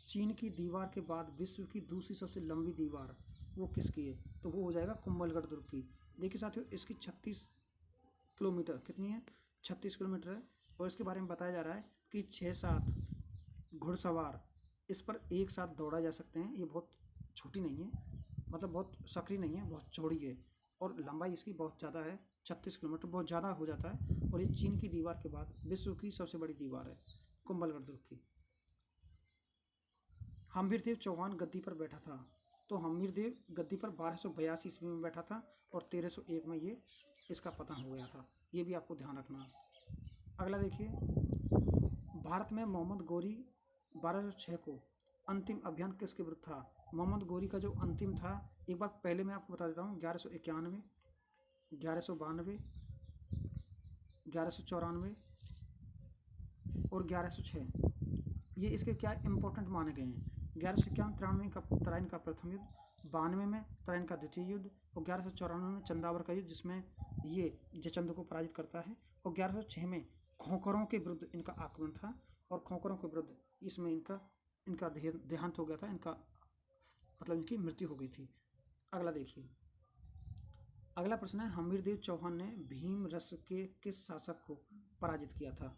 चीन की दीवार के बाद विश्व की दूसरी सबसे लंबी दीवार वो किसकी है? तो वो हो जाएगा कुंभलगढ़ दुर्ग की। देखिए साथियों, इसकी 36 किलोमीटर, कितनी है? 36 किलोमीटर है। और इसके बारे में बताया जा रहा है कि 6-7 घुड़सवार इस पर एक साथ दौड़ा जा सकते हैं। ये बहुत छोटी नहीं है, मतलब बहुत सकरी नहीं है, बहुत चौड़ी है। और लंबाई इसकी बहुत ज़्यादा है, 36 किलोमीटर बहुत ज़्यादा हो जाता है। और ये चीन की दीवार के बाद विश्व की सबसे बड़ी दीवार है, कुंभलगढ़ दुर्ग की। हम्मीर देव चौहान गद्दी पर बैठा था। तो हम्मीर देव गद्दी पर 1282 ईस्वी में बैठा था और 1301 में ये इसका पतन हो गया था। ये भी आपको ध्यान रखना। अगला देखिए। भारत में मोहम्मद गोरी 1206 को अंतिम अभियान किसके विरुद्ध था? मोहम्मद गोरी का जो अंतिम था, एक बार पहले मैं आपको बता देता हूँ, 1191, 1192, 1194 और 1106। ये इसके क्या इंपॉर्टेंट माने गए हैं। 1191 तराइन का प्रथम युद्ध, 1192 में तराइन का द्वितीय युद्ध, और 1194 में चंदावर का युद्ध जिसमें ये जयचंद्र को पराजित करता है, और 1106 में खोखरों के विरुद्ध इनका आक्रमण था, और खोखरों के विरुद्ध इसमें इनका देहांत हो गया था, इनका मतलब इनकी मृत्यु हो गई थी। अगला देखिए, अगला प्रश्न है हमीरदेव चौहान ने भीम रस के किस शासक को पराजित किया था?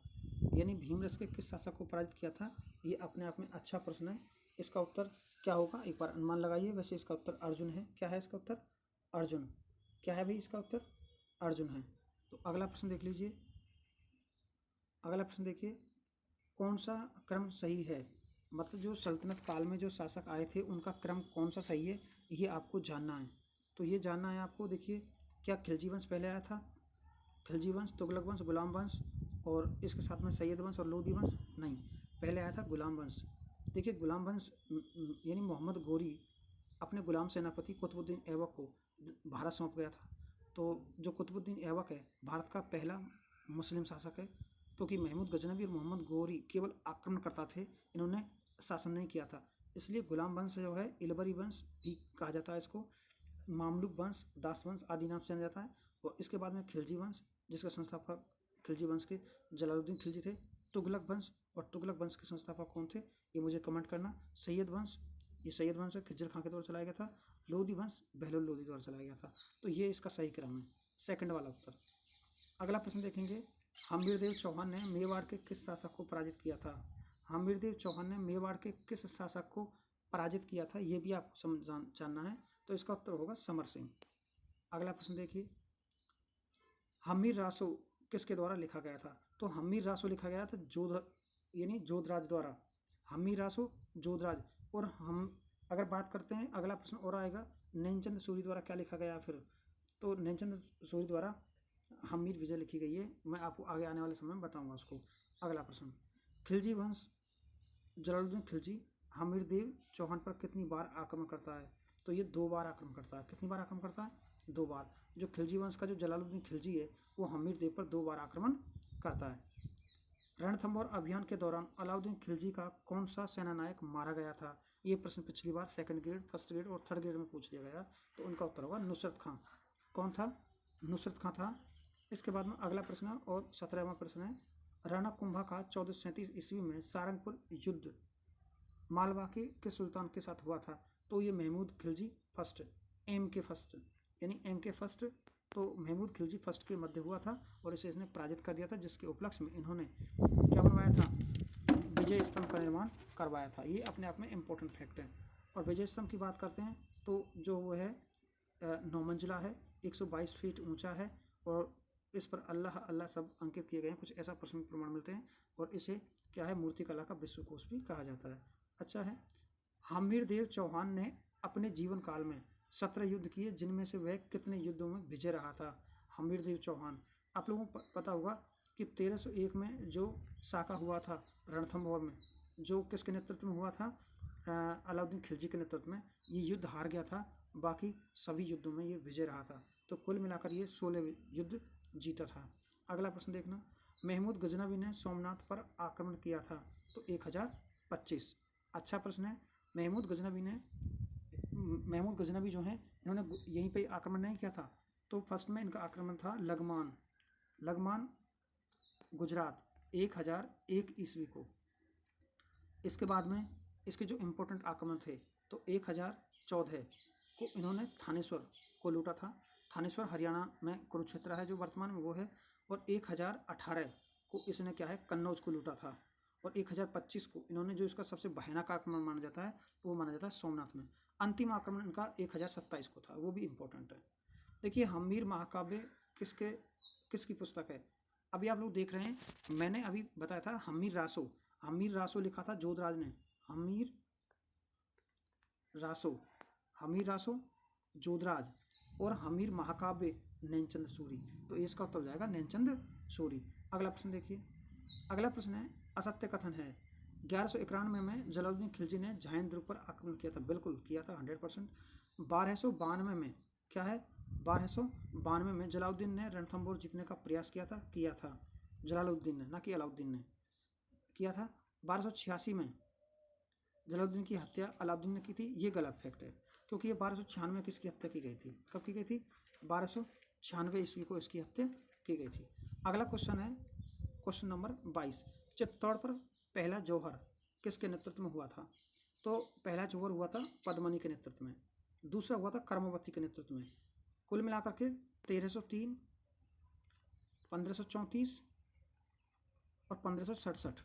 यानी भीम रस के किस शासक को पराजित किया था, ये अपने आप में अच्छा प्रश्न है। इसका उत्तर क्या होगा, एक बार अनुमान लगाइए। वैसे इसका उत्तर अर्जुन है। क्या है इसका उत्तर? अर्जुन। क्या है भाई इसका उत्तर? अर्जुन है। तो अगला प्रश्न देख लीजिए, अगला प्रश्न देखिए, कौन सा क्रम सही है? मतलब जो सल्तनत काल में जो शासक आए थे उनका क्रम कौन सा सही है, ये आपको जानना है। तो ये जानना है आपको। देखिए, क्या खिलजी वंश पहले आया था? खिलजी वंश, तुगलक वंश, गुलाम वंश और इसके साथ में सैयद वंश और लोदी वंश? नहीं, पहले आया था गुलाम वंश। देखिए, गुलाम वंश यानी मोहम्मद गोरी अपने गुलाम सेनापति कुतुबुद्दीन ऐबक को भारत सौंप गया था। तो जो कुतुबुद्दीन ऐबक है भारत का पहला मुस्लिम शासक है, क्योंकि महमूद गजनवी और मोहम्मद गोरी केवल आक्रमणकर्ता थे, इन्होंने शासन नहीं किया था। इसलिए गुलाम वंश जो है, इलबरी वंश भी कहा जाता है इसको, मामलुक वंश, दास वंश आदि नाम से जाना जाता है। और इसके बाद में खिलजी वंश, जिसके संस्थापक खिलजी वंश के जलालुद्दीन खिलजी थे। तुगलक वंश, और तुगलक वंश के संस्थापक कौन थे, ये मुझे कमेंट करना। सैयद वंश, ये सैयद वंश खिज्जर खां के द्वारा चलाया गया था। लोधी वंश बहलोल लोधी द्वारा चलाया गया था। तो ये इसका सही क्रम है, सेकंड वाला उत्तर। अगला प्रश्न देखेंगे, हमीरदेव चौहान ने मेवाड़ के किस शासक को पराजित किया था? हमीरदेव चौहान ने मेवाड़ के किस शासक को पराजित किया था, ये भी आपको जानना है। तो इसका उत्तर होगा समर सिंह। अगला प्रश्न देखिए, हमीर रासो किसके द्वारा लिखा गया था? तो हमीर रासो लिखा गया था यानी जोधराज द्वारा। हमीर रासो जोधराज। और हम अगर बात करते हैं, अगला प्रश्न और आएगा, नैनचंद सूरी द्वारा क्या लिखा गया फिर? तो नैनचंद सूरी द्वारा हमीर विजय लिखी गई है। मैं आपको आगे आने वाले समय में बताऊंगा उसको। अगला प्रश्न, खिलजी वंश जलालुद्दीन खिलजी हमीरदेव चौहान पर कितनी बार आक्रमण करता है? तो ये 2 बार आक्रमण करता है। कितनी बार आक्रमण करता है? 2 बार। जो खिलजी वंश का जो जलालुद्दीन खिलजी है वो हमीरदेव पर 2 बार आक्रमण करता है। रणथंभौर अभियान के दौरान अलाउद्दीन खिलजी का कौन सा सेनानायक मारा गया था? ये प्रश्न पिछली बार सेकंड ग्रेड, फर्स्ट ग्रेड और थर्ड ग्रेड में पूछ लिया गया। तो उनका उत्तर होगा नुसरत खां। कौन था? नुसरत खां था। इसके बाद में अगला प्रश्न और 17वां प्रश्न है, राणा कुंभा का 1437 ईस्वी में सारंगपुर युद्ध मालवा के किस सुल्तान के साथ हुआ था? तो ये महमूद खिलजी फर्स्ट, एम के फर्स्ट, यानी एम के फर्स्ट। तो महमूद खिलजी फर्स्ट के मध्य हुआ था और इसे इसने पराजित कर दिया था, जिसके उपलक्ष्य में इन्होंने क्या बनवाया था? विजय स्तंभ का निर्माण करवाया था। ये अपने आप में इम्पोर्टेंट फैक्ट है। और विजय स्तंभ की बात करते हैं तो जो वो है 9 मंजिला है, 122 फीट ऊंचा है और इस पर अल्लाह अल्लाह सब अंकित किए गए हैं। कुछ ऐसा प्रश्न प्रमाण मिलते हैं और इसे क्या है, मूर्तिकला का विश्वकोश भी कहा जाता है। अच्छा है, हमीरदेव चौहान ने अपने जीवन काल में 17 युद्ध किए, जिनमें से वह कितने युद्धों में विजय रहा था? हमीरदेव चौहान, आप लोगों को पता होगा कि 1301 में जो साका हुआ था रणथंभौर में, जो किसके नेतृत्व में हुआ था? अलाउद्दीन खिलजी के नेतृत्व में। ये युद्ध हार गया था, बाकी सभी युद्धों में ये विजय रहा था। तो कुल मिलाकर ये 16 युद्ध जीता था। अगला प्रश्न देखना, महमूद गजनवी ने सोमनाथ पर आक्रमण किया था, तो 1025। अच्छा प्रश्न है। महमूद गजनवी जो हैं इन्होंने यहीं पे आक्रमण नहीं किया था। तो फर्स्ट में इनका आक्रमण था लगमान गुजरात 1001 ईस्वी को। इसके बाद में इसके जो इम्पोर्टेंट आक्रमण थे, तो 1014 को इन्होंने थानेश्वर को लूटा था। थानेश्वर हरियाणा में कुरुक्षेत्र है जो वर्तमान में वो है। और 1018 को इसने क्या है, कन्नौज को लूटा था। और 1025 को इन्होंने जो इसका सबसे भयानक आक्रमण माना जाता है वो माना जाता है सोमनाथ में। अंतिम आक्रमण इनका 1027 को था, वो भी इम्पोर्टेंट है। देखिए, हमीर महाकाव्य किसकी पुस्तक है? अभी आप लोग देख रहे हैं, मैंने अभी बताया था हमीर रासो लिखा था जोधराज ने। हमीर रासो जोधराज, और हमीर महाकाव्य नैनचंद सूरी। तो इसका उत्तर हो जाएगा नैनचंद सूरी। अगला प्रश्न देखिए, अगला प्रश्न है, असत्य कथन है 1191 में जलालुद्दीन खिलजी ने झायन दुर्ग पर आक्रमण किया था। बिल्कुल किया था, 100%। 1292 में क्या है, 1292 में जलालुद्दीन ने रणथंभौर जीतने का प्रयास किया था जलालुद्दीन ने, ना कि अलाउद्दीन ने किया था। 1286 में जलालुद्दीन की हत्या अलाउद्दीन ने की थी, ये गलत फैक्ट है, क्योंकि ये 1296 में किसकी हत्या की गई थी? कब की गई थी? 1296 ईस्वी को इसकी हत्या की गई थी। अगला क्वेश्चन है क्वेश्चन नंबर 22। चित्तौड़ पर पहला जौहर किसके नेतृत्व में हुआ था? तो पहला जौहर हुआ था पद्मनी के नेतृत्व में, दूसरा हुआ था कर्मवती के नेतृत्व में। कुल मिलाकर के 1303, 1534 और 1567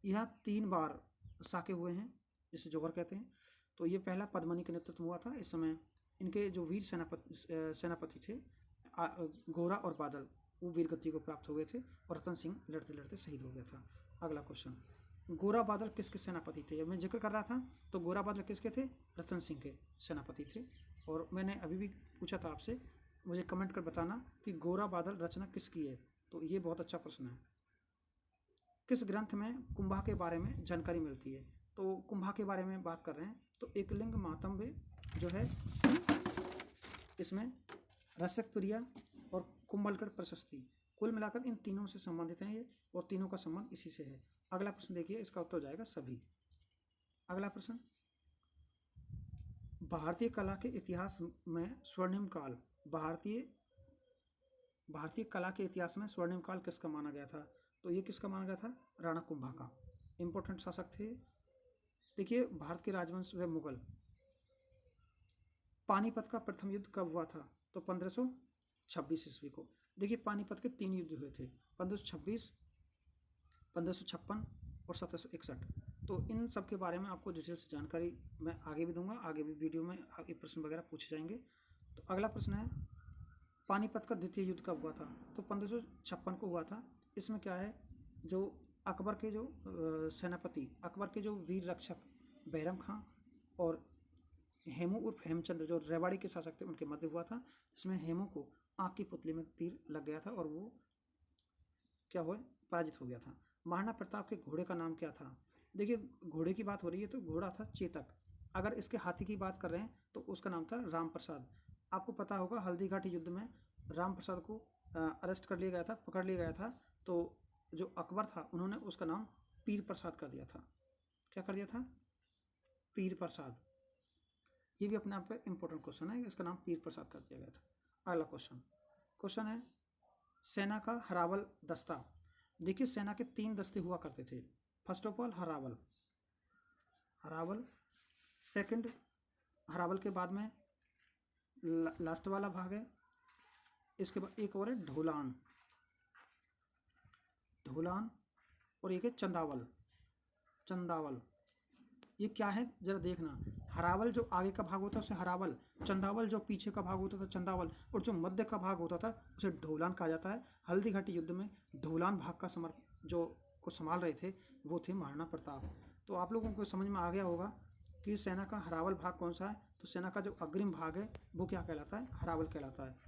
यह 3 बार साके हुए हैं, जिसे जौहर कहते हैं। तो ये पहला पद्मनी के नेतृत्व में हुआ था। इस समय इनके जो वीर सेनापति थे गोरा और बादल, वो वीर गति को प्राप्त हो गए थे और रतन सिंह लड़ते लड़ते शहीद हो गया था। अगला क्वेश्चन, गोरा बादल किसके सेनापति थे? मैं जिक्र कर रहा था तो गोरा बादल किसके थे? रतन सिंह के सेनापति थे। और मैंने अभी भी पूछा था आपसे, मुझे कमेंट कर बताना कि गोरा बादल रचना किसकी है। तो ये बहुत अच्छा प्रश्न है। किस ग्रंथ में कुंभा के बारे में जानकारी मिलती है? तो कुंभा के बारे में बात कर रहे हैं तो एकलिंग महात्म्य जो है, इसमें रसक प्रिया और कुंभलगढ़ प्रशस्ति, कुल मिलाकर इन तीनों से संबंधित हैं ये, और तीनों का संबंध इसी से है। अगला प्रश्न देखिए, इसका उत्तर हो जाएगा सभी। अगला प्रश्न, भारतीय कला के इतिहास में स्वर्णिम काल, भारतीय कला के इतिहास में स्वर्णिम काल किसका माना गया था? तो ये किसका माना गया था? राणा कुंभा का। इंपॉर्टेंट शासक थे। देखिए, भारत के राजवंश व मुगल। पानीपत का प्रथम युद्ध कब हुआ था? तो 1526 ईस्वी को। देखिए, पानीपत के 3 युद्ध हुए थे, 1526, 1556 और 1761। तो इन सब के बारे में आपको डिटेल से जानकारी मैं आगे भी दूंगा, आगे भी वीडियो में आगे प्रश्न वगैरह पूछे जाएंगे। तो अगला प्रश्न है, पानीपत का द्वितीय युद्ध कब हुआ था? तो 1556 को हुआ था। इसमें क्या है, जो अकबर के जो सेनापति, अकबर के जो वीर रक्षक बैरम खां और हेमू उर्फ हेमचंद्र जो रेवाड़ी के शासक थे, उनके मध्य हुआ था। इसमें हेमू को आँख की पुतली में तीर लग गया था और वो क्या हुआ? पराजित हो गया था। महाराणा प्रताप के घोड़े का नाम क्या था? देखिए, घोड़े की बात हो रही है तो घोड़ा था चेतक। अगर इसके हाथी की बात कर रहे हैं तो उसका नाम था राम प्रसाद। आपको पता होगा हल्दी घाटी युद्ध में राम प्रसाद को अरेस्ट कर लिया गया था, पकड़ लिया गया था। तो जो अकबर था उन्होंने उसका नाम पीर प्रसाद कर दिया था। क्या कर दिया था? पीर प्रसाद। ये भी अपने आप पे इम्पोर्टेंट क्वेश्चन है, इसका नाम पीर प्रसाद कर दिया गया था। अगला क्वेश्चन है, सेना का हरावल दस्ता। देखिए, सेना के 3 दस्ते हुआ करते थे। फर्स्ट ऑफ ऑल हरावल, सेकंड हरावल के बाद में लास्ट वाला भाग है, इसके बाद एक और है ढोलान, और एक है चंदावल। ये क्या है जरा देखना। हरावल जो आगे का भाग होता है उसे हरावल, चंदावल जो पीछे का भाग होता था चंदावल, और जो मध्य का भाग होता था उसे ढोलान कहा जाता है। हल्दी घाटी युद्ध में ढोलान भाग का संभाल रहे थे वो थे महाराणा प्रताप। तो आप लोगों को समझ में आ गया होगा कि सेना का हरावल भाग कौन सा है। तो सेना का जो अग्रिम भाग है वो क्या कहलाता है? हरावल कहलाता है।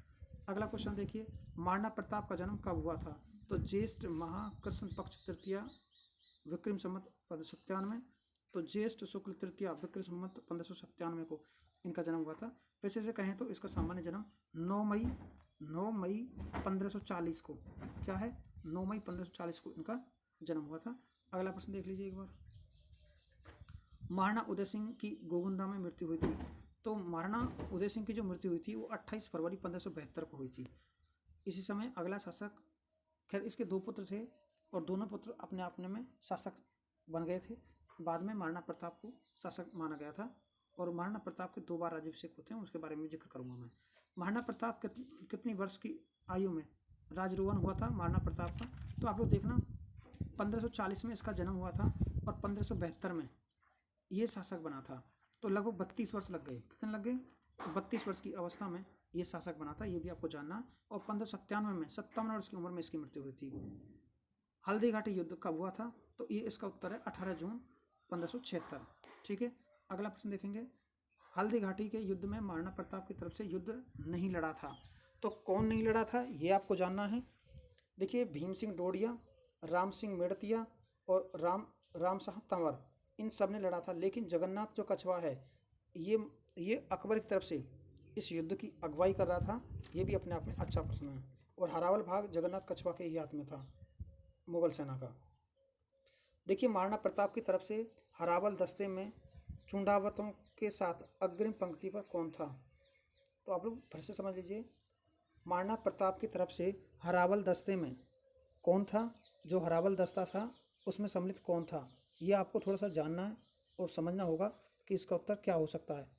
अगला क्वेश्चन देखिए, महाराणा प्रताप का जन्म कब हुआ था? तो ज्येष्ठ माह कृष्ण पक्ष तृतीया विक्रम संवत 1597। तो ज्येष्ठ शुक्ल तृतीया विक्रम संवत 1597 को इनका जन्म हुआ था। वैसे से कहें तो इसका सामान्य जन्म 9 मई 1540 को, क्या है, 9 मई 1540 को इनका जन्म हुआ था। अगला प्रश्न देख लीजिए एक बार, महाराणा उदय सिंह की गोविंदा में मृत्यु हुई थी। तो महाराणा उदय सिंह की जो मृत्यु हुई थी वो 28 फरवरी 1572 को हुई थी। इसी समय अगला शासक, खैर इसके 2 पुत्र थे और दोनों पुत्र अपने अपने में शासक बन गए थे। बाद में महाराणा प्रताप को शासक माना गया था और महाराणा प्रताप के 2 बार राज्याभिषेक होते हैं, उसके बारे में जिक्र करूंगा मैं। महाराणा प्रताप कितनी वर्ष की आयु में राजरोहन हुआ था महाराणा प्रताप का? तो आप लोग देखना, 1540 में इसका जन्म हुआ था और 1572 में ये शासक बना था। तो लगभग 32 वर्ष लग गए। कितने लग गए? 32 वर्ष की अवस्था में ये शासक बना था, ये भी आपको जानना। और 1597 में 57 वर्ष की उम्र में इसकी मृत्यु हुई थी। हल्दी घाटी युद्ध कब हुआ था? तो ये इसका उत्तर है 18 जून 1576। ठीक है, अगला प्रश्न देखेंगे, हल्दी घाटी के युद्ध में महाराणा प्रताप की तरफ से युद्ध नहीं लड़ा था। तो कौन नहीं लड़ा था ये आपको जानना है। देखिए, भीम सिंह डोडिया, राम सिंह मेड़तिया और राम शाह तंवर, इन सब ने लड़ा था। लेकिन जगन्नाथ जो कछवा है ये अकबर की तरफ से इस युद्ध की अगुवाई कर रहा था। ये भी अपने आप में अच्छा प्रश्न है। और हरावल भाग जगन्नाथ कछवा के ही हाथ में था मुगल सेना का। देखिए, महाराणा प्रताप की तरफ से हरावल दस्ते में चूंडावतों के साथ अग्रिम पंक्ति पर कौन था? तो आप लोग फिर से समझ लीजिए, महाराणा प्रताप की तरफ से हरावल दस्ते में कौन था, जो हरावल दस्ता था उसमें सम्मिलित कौन था, ये आपको थोड़ा सा जानना है और समझना होगा कि इसका उत्तर क्या हो सकता है।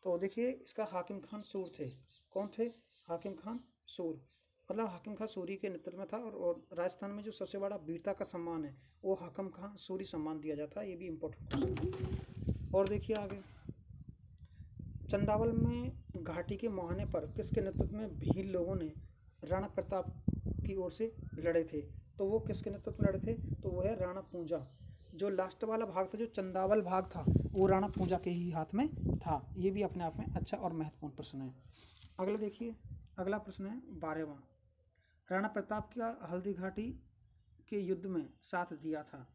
तो देखिए, इसका हाकिम खान सूर थे। कौन थे? हाकिम खान सूर। मतलब हाकिम खान सूरी के नेतृत्व में था, और राजस्थान में जो सबसे बड़ा वीरता का सम्मान है वो हाकिम खान सूरी सम्मान दिया जाता है। ये भी इम्पोर्टेंट क्वेश्चन है। और देखिए आगे, चंदावल में घाटी के मुहाने पर किसके नेतृत्व में भील लोगों ने राणा प्रताप की ओर से लड़े थे? तो वो किसके नेतृत्व में लड़े थे? तो वो है राणा पूंजा। जो लास्ट वाला भाग था, जो चंदावल भाग था, वो राणा पूंजा के ही हाथ में था। ये भी अपने आप में अच्छा और महत्वपूर्ण प्रश्न है। अगला देखिए, अगला प्रश्न है 12वां। राणा प्रताप का हल्दी घाटी के युद्ध में साथ दिया था।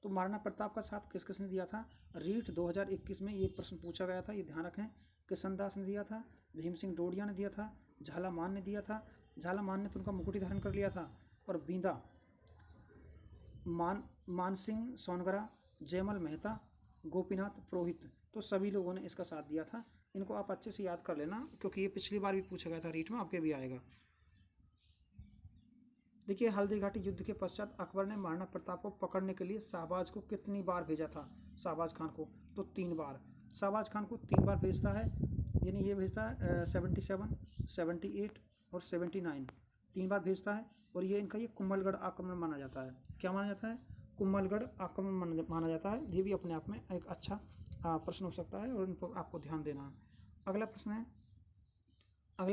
तो महाराणा प्रताप का साथ किस किसने दिया था? रीट 2021 में ये प्रश्न पूछा गया था, ये ध्यान रखें। किशन दास ने दिया था, भीम सिंह डोडिया ने दिया था, झालामान ने दिया था। झालामान ने तो उनका मुकुट धारण कर लिया था। और बींदा मान सिंह सोनगरा, जयमल मेहता, गोपीनाथ पुरोहित, तो सभी लोगों ने इसका साथ दिया था। इनको आप अच्छे से याद कर लेना, क्योंकि ये पिछली बार भी पूछा गया था रीट में, आपके भी आएगा। देखिए, हल्दी घाटी युद्ध के पश्चात अकबर ने महाराणा प्रताप को पकड़ने के लिए शाहबाज को कितनी बार भेजा था? शाहबाज खान को तो 3 बार। शाहबाज खान को 3 बार भेजता है, यानी ये भेजता है 77, 78 और 79, 3 बार भेजता है। और ये इनका ये कुंभलगढ़ आक्रमण माना जाता है। क्या माना जाता है? कुंभलगढ़ आक्रमण माना जाता है। ये भी अपने आप में एक अच्छा प्रश्न हो सकता है, और इन पर आपको ध्यान देना है। अगला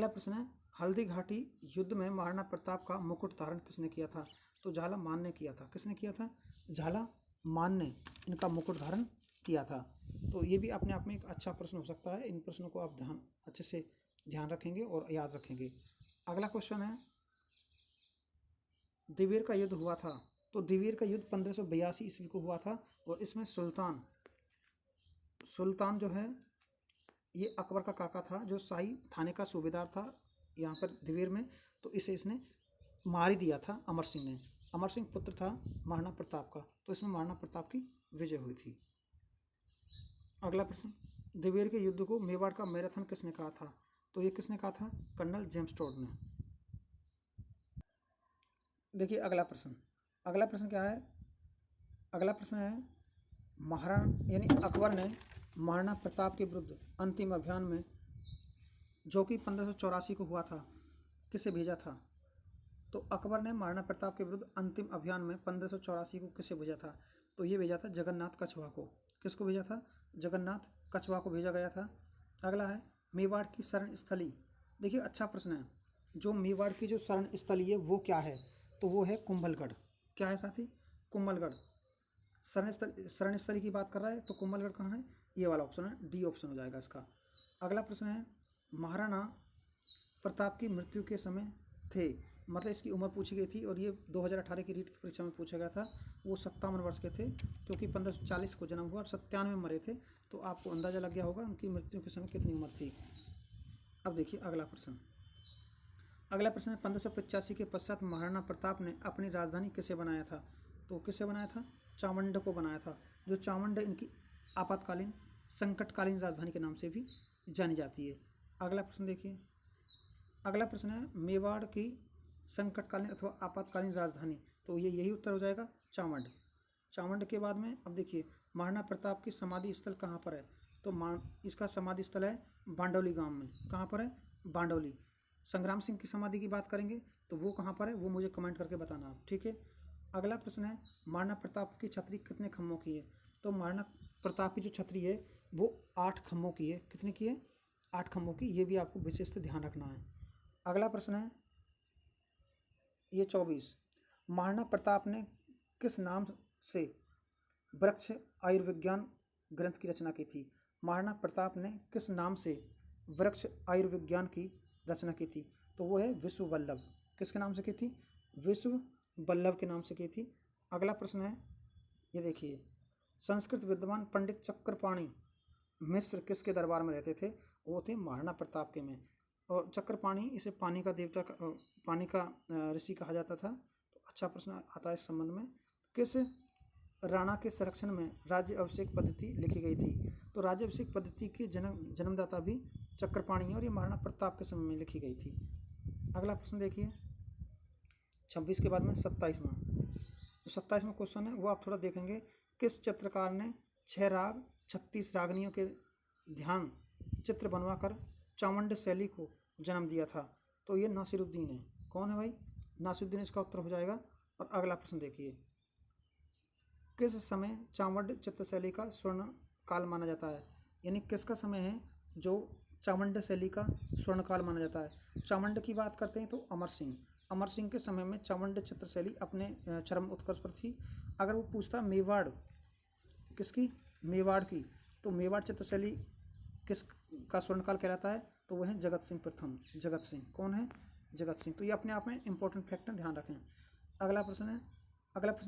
प्रश्न है, हल्दी घाटी युद्ध में महाराणा प्रताप का मुकुट धारण किसने किया था? तो झालामान ने किया था। किसने किया था? झालामान ने इनका मुकुट धारण किया था। तो ये भी अपने आप में एक अच्छा प्रश्न हो सकता है। इन प्रश्नों को आप अच्छे से ध्यान रखेंगे और याद रखेंगे। अगला क्वेश्चन है, दिवेर का युद्ध हुआ था। तो दिवेर का युद्ध 1582 ईस्वी को हुआ था, और इसमें सुल्तान जो है ये अकबर का काका था, जो शाही थाने का सूबेदार था यहाँ पर दिवेर में। तो इसे इसने मार ही दिया था अमर सिंह ने। अमर सिंह पुत्र था महाराणा प्रताप का, तो इसमें महाराणा प्रताप की विजय हुई थी। अगला प्रश्न, दिवेर के युद्ध को मेवाड़ का मैराथन किसने कहा था? तो ये किसने कहा था? कर्नल जेम्स टोड ने। देखिए अगला प्रश्न क्या है? अगला प्रश्न है, महाराणा यानी अकबर ने महाराणा प्रताप के विरुद्ध अंतिम अभियान में, जो कि 1584 को हुआ था, किसे भेजा था? तो अकबर ने महाराणा प्रताप के विरुद्ध अंतिम अभियान में 1584 को किसे भेजा था? तो ये भेजा था जगन्नाथ कछवा को। किसको भेजा था? जगन्नाथ कछवा को भेजा गया था। अगला है, मेवाड़ की शरण स्थली। देखिए अच्छा प्रश्न है, जो मेवाड़ की जो शरण स्थली है वो क्या है? तो वो है कुंभलगढ़। क्या है साथी? कुंभलगढ़। शरण स्थली की बात कर रहा है, तो कुंभलगढ़ कहाँ है? ये वाला ऑप्शन है, डी ऑप्शन हो जाएगा इसका। अगला प्रश्न है, महाराणा प्रताप की मृत्यु के समय थे, मतलब इसकी उम्र पूछी गई थी, और ये 2018 की रीट की परीक्षा में पूछा गया था। वो 57 वर्ष के थे, क्योंकि 1540 को जन्म हुआ और 97 में मरे थे। तो आपको अंदाज़ा लग गया होगा उनकी मृत्यु के समय कितनी उम्र थी। अब देखिए अगला प्रश्न है, 1585 के पश्चात महाराणा प्रताप ने अपनी राजधानी किसे बनाया था? तो किसे बनाया था? चामुंड को बनाया था। जो चामुंड इनकी आपातकालीन संकटकालीन राजधानी के नाम से भी जानी जाती है। अगला प्रश्न देखिए, अगला प्रश्न है, मेवाड़ की संकटकालीन अथवा आपातकालीन राजधानी। तो ये यही उत्तर हो जाएगा, चामुंड के बाद में अब देखिए, महाराणा प्रताप की समाधि स्थल कहाँ पर है? तो इसका समाधि स्थल है बांडौली गांव में। कहाँ पर है? बांडौली। संग्राम सिंह की समाधि की बात करेंगे तो वो कहाँ पर है, वो मुझे कमेंट करके बताना आप, ठीक है। अगला प्रश्न है, महाराणा प्रताप की छतरी कितने खम्भों की है? तो महाराणा प्रताप की जो छतरी है वो 8 खम्भों की है। कितने की है? 8 खम्भों की। ये भी आपको विशेष ध्यान रखना है। अगला प्रश्न है ये 24, महाराणा प्रताप ने किस नाम से वृक्ष आयुर्विज्ञान ग्रंथ की रचना की थी? महाराणा प्रताप ने किस नाम से वृक्ष आयुर्विज्ञान की रचना की थी? तो वो है विश्व वल्लभ। किसके नाम से की थी? विश्व वल्लभ के नाम से की थी। अगला प्रश्न है, ये देखिए, संस्कृत विद्वान पंडित चक्रपाणि मिश्र किसके दरबार में रहते थे? वो थे महाराणा प्रताप के में। और चक्रपाणि इसे पानी का देवता पानी का ऋषि कहा जाता था। तो अच्छा प्रश्न आता है इस संबंध में, किस राणा के संरक्षण में राज्य अभिषेक पद्धति लिखी गई थी। तो राज्य अभिषेक पद्धति के जन्मदाता भी चक्रपाणी है और ये महाराणा प्रताप के समय में लिखी गई थी। अगला प्रश्न देखिए 26 के बाद में 27वां। तो 27वां क्वेश्चन है वो आप थोड़ा देखेंगे। किस चित्रकार ने 6 राग 36 रागनियों के ध्यान चित्र बनवाकर चामुंड शैली को जन्म दिया था? तो ये नासिरुद्दीन है। कौन है भाई? नासिरुद्दीन इसका उत्तर हो जाएगा। और अगला प्रश्न देखिए, किस समय चामुंड चित्रशैली का स्वर्ण काल माना जाता है? यानी किसका समय है जो चामुंड शैली का स्वर्ण काल माना जाता है? चामुंड की बात करते हैं तो अमर सिंह के समय में चामुंड चित्रशैली अपने चरम उत्कर्ष पर थी। अगर वो पूछता मेवाड़ किसकी, मेवाड़ की, तो मेवाड़ चित्रशैली किस का स्वर्णकाल कहलाता है? तो वह है जगत सिंह प्रथम। जगत सिंह कौन है? जगत सिंह। तो ये अपने आप में इंपॉर्टेंट फैक्ट है, ध्यान रखें। अगला प्रश्न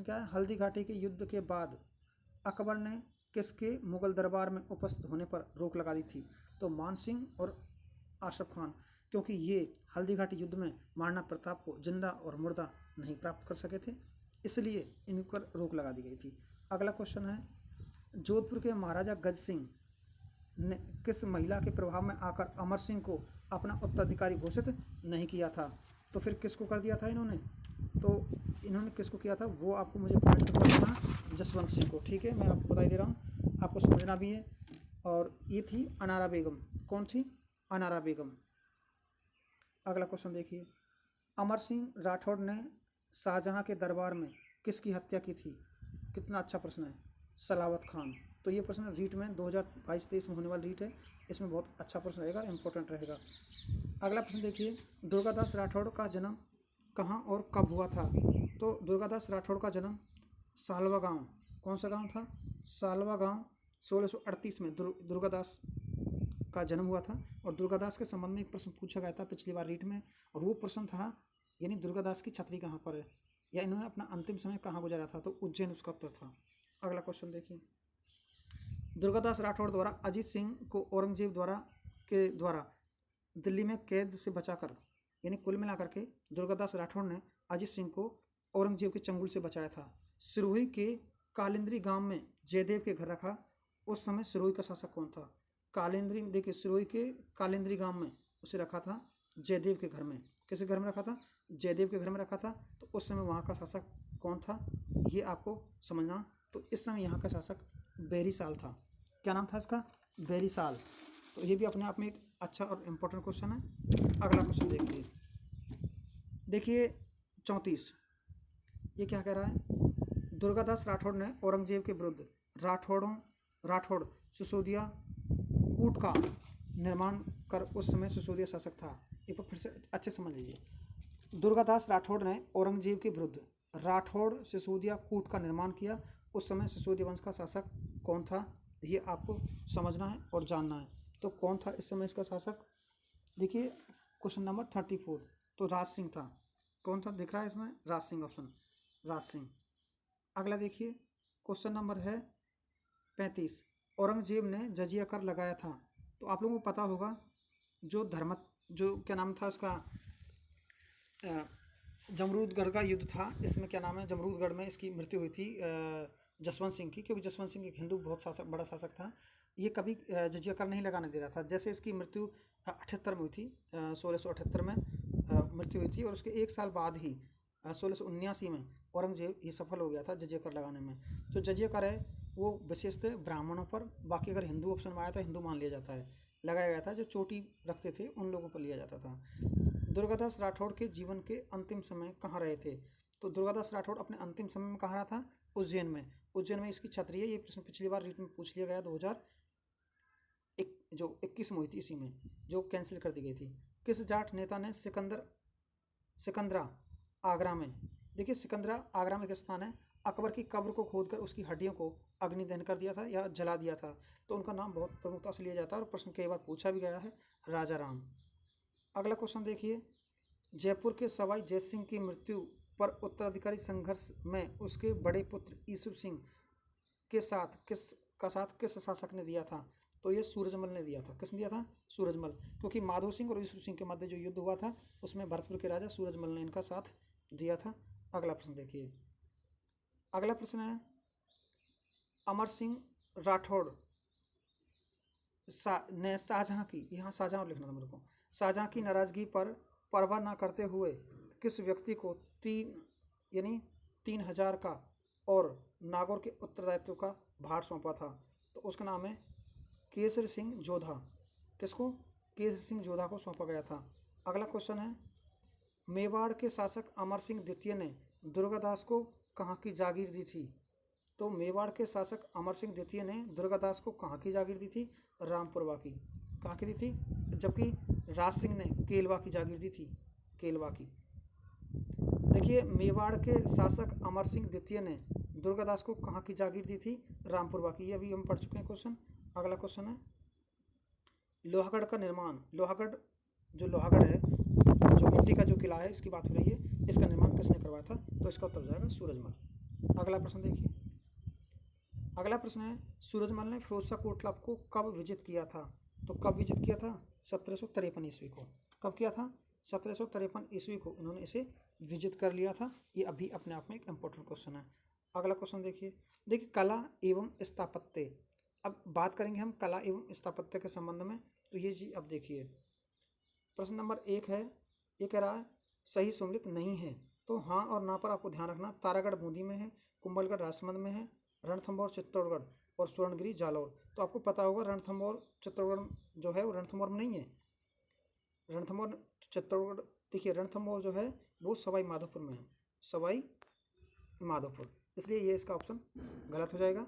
क्या है? हल्दी घाटी के युद्ध के बाद अकबर ने किसके मुगल दरबार में उपस्थित होने पर रोक लगा दी थी? तो मान सिंह और आशफ खान, क्योंकि ये हल्दी घाटी युद्ध में महाराणा प्रताप को जिंदा और मुर्दा नहीं प्राप्त कर सके थे, इसलिए इन पर रोक लगा दी गई थी। अगला क्वेश्चन है, जोधपुर के महाराजा गज सिंह ने किस महिला के प्रभाव में आकर अमर सिंह को अपना उत्तराधिकारी घोषित नहीं किया था? तो फिर किसको कर दिया था इन्होंने? तो इन्होंने किसको किया था वो आपको मुझे कमेंट करके बताना, जसवंत सिंह को। ठीक है, मैं आपको बता दे रहा हूँ, आपको समझना भी है। और ये थी अनारा बेगम। कौन थी? अनारा बेगम। अगला क्वेश्चन देखिए, अमर सिंह राठौड़ ने शाहजहां के दरबार में किसकी हत्या की थी? कितना अच्छा प्रश्न है। सलावत खान। तो ये प्रश्न रीट में 2022-23 में होने वाली रीट है, इसमें बहुत अच्छा प्रश्न रहेगा, इंपॉर्टेंट रहेगा। अगला प्रश्न देखिए, दुर्गादास राठौड़ का जन्म कहाँ और कब हुआ था? तो दुर्गादास राठौड़ का जन्म सालवा गांव, कौन सा गांव था? सालवा गांव 1638 में दुर्गादास का जन्म हुआ था। और दुर्गादास के संबंध में एक प्रश्न पूछा गया था पिछली बार रीट में, और वो प्रश्न था यानी दुर्गादास की छतरी कहाँ पर है, या इन्होंने अपना अंतिम समय कहाँ गुजारा था? तो उज्जैन उसका उत्तर था। अगला क्वेश्चन देखिए, दुर्गादास राठौड़ द्वारा अजीत सिंह को औरंगजेब द्वारा दिल्ली में कैद से बचाकर, यानी कुल मिलाकर के दुर्गादास राठौड़ ने अजीत सिंह को औरंगजेब के चंगुल से बचाया था। सिरोही के कालिंद्री गांव में जयदेव के घर रखा, उस समय सिरोही का शासक कौन था? कालिंद्री, देखिए सिरोही के कालिंद्री गांव में उसे रखा था जयदेव के घर में। किसके घर में रखा था? जयदेव के घर में रखा था। तो उस समय वहाँ का शासक कौन था ये आपको समझना। तो इस समय यहाँ का शासक बेरीसाल था। क्या नाम था इसका? बेरीसाल। तो ये भी अपने आप में एक अच्छा और इम्पोर्टेंट क्वेश्चन है। अगला क्वेश्चन देखिए 34, ये क्या कह रहा है? दुर्गादास राठौड़ ने औरंगजेब के विरुद्ध राठौड़ सिसोदिया कूट का निर्माण कर, उस समय सिसोदिया शासक था। एक बार फिर से अच्छे समझ लीजिए, दुर्गादास राठौड़ ने औरंगजेब के विरुद्ध राठौड़ सिसोदिया कूट का निर्माण किया, उस समय सिसोदिया वंश का शासक कौन था ये आपको समझना है और जानना है। तो कौन था इस समय इसका शासक? देखिए क्वेश्चन नंबर 34, तो राज सिंह था। कौन था दिख रहा है इसमें? राज सिंह, ऑप्शन राज सिंह। अगला देखिए क्वेश्चन नंबर है 35, औरंगजेब ने जजिया कर लगाया था। तो आप लोगों को पता होगा जो क्या नाम था इसका, जमरूदगढ़ का युद्ध था, इसमें क्या नाम है, जमरूदगढ़ में इसकी मृत्यु हुई थी जसवंत सिंह की, क्योंकि जसवंत सिंह एक हिंदू बहुत बड़ा शासक था। ये कभी जजिया कर नहीं लगाने दे रहा था। जैसे इसकी मृत्यु 78 में हुई थी, 1678 में मृत्यु हुई थी, और उसके एक साल बाद ही 1679 में औरंगजेब ये सफल हो गया था जजिया कर लगाने में। तो जजिया कर है वो विशेषतः ब्राह्मणों पर, बाकी अगर हिंदू ऑप्शन में आया था हिंदू मान लिया जाता है, लगाया गया था। जो चोटी रखते थे उन लोगों पर लिया जाता था। दुर्गादास राठौड़ के जीवन के अंतिम समय कहाँ रहे थे? तो दुर्गादास राठौड़ अपने अंतिम समय में कहाँ रहा था? उज्जैन में। उज्जैन में इसकी छतरी है। ये प्रश्न पिछली बार रीट में पूछ लिया गया 2021 में हुई थी, इसी में जो कैंसिल कर दी गई थी। किस जाट नेता ने सिकंदरा आगरा में, देखिए सिकंदरा आगरा में एक स्थान है, अकबर की कब्र को खोदकर उसकी हड्डियों को अग्निदहन कर दिया था या जला दिया था? तो उनका नाम बहुत प्रमुखता से लिया जाता है और प्रश्न कई बार पूछा भी गया है, राजा राम। अगला क्वेश्चन देखिए, जयपुर के सवाई जयसिंह की मृत्यु पर उत्तराधिकारी संघर्ष में उसके बड़े पुत्र ईसुर सिंह के साथ किस शासक ने दिया था? तो ये सूरजमल ने दिया था। किसने दिया था? सूरजमल, क्योंकि माधो सिंह और ईसुर सिंह के मध्य जो युद्ध हुआ था उसमें भरतपुर के राजा सूरजमल ने इनका साथ दिया था। अगला प्रश्न देखिए, अगला प्रश्न है अमर सिंह राठौड़ ने शाहजहाँ की, यहाँ शाहजहाँ लिखना था मेरे को, शाहजहाँ की नाराज़गी पर परवाह न करते हुए किस व्यक्ति को 3,000 का और नागौर के उत्तरदायित्व का भार सौंपा था? तो उसका नाम है केसरी सिंह जोधा। किसको? केसरी सिंह जोधा को सौंपा गया था। अगला क्वेश्चन है, मेवाड़ के शासक अमर सिंह द्वितीय ने दुर्गादास को कहाँ की जागीर दी थी? तो मेवाड़ के शासक अमर सिंह द्वितीय ने दुर्गादास को कहाँ की जागीर दी थी? रामपुरवा की। कहाँ की दी थी? जबकि राज सिंह ने केलवा की जागीर दी थी, केलवा की। देखिए, मेवाड़ के शासक अमर सिंह द्वितीय ने दुर्गादास को कहाँ की जागीर दी थी? रामपुरवा की। ये अभी हम पढ़ चुके हैं क्वेश्चन। अगला क्वेश्चन है, लोहागढ़ का निर्माण, लोहागढ़ जो लोहागढ़ है, जो मिट्टी का जो किला है, इसकी बात हो रही है, इसका निर्माण किसने करवाया था? तो इसका उत्तर हो जाएगा सूरजमल। अगला प्रश्न देखिए, अगला प्रश्न है, सूरजमल ने फिरोजशाह कोटला को कब विजित किया था? तो कब विजित किया था? 1753 ईस्वी को। कब किया था? 1753 ईस्वी को इन्होंने इसे विजित कर लिया था। ये अभी अपने आप में एक इम्पोर्टेंट क्वेश्चन है। अगला क्वेश्चन देखिए, देखिए कला एवं स्थापत्य। अब बात करेंगे हम कला एवं स्थापत्य के संबंध में। तो ये जी अब देखिए, प्रश्न नंबर 1 है, ये कह रहा है सही सम्मिलित नहीं है। तो हाँ और ना पर आपको ध्यान रखना। तारागढ़ बूंदी में है, कुंभलगढ़ राजसमंद में है, रणथंभौर चित्तौड़गढ़ और स्वर्णगिरी जालौर। तो आपको पता होगा रणथंभौर चित्तौड़गढ़ जो है वो रणथंभौर में नहीं है। रणथंभौर चित्तौड़गढ़, देखिए रणथंभौर जो है वो सवाई माधोपुर में है, सवाई माधोपुर, इसलिए ये इसका ऑप्शन गलत हो जाएगा।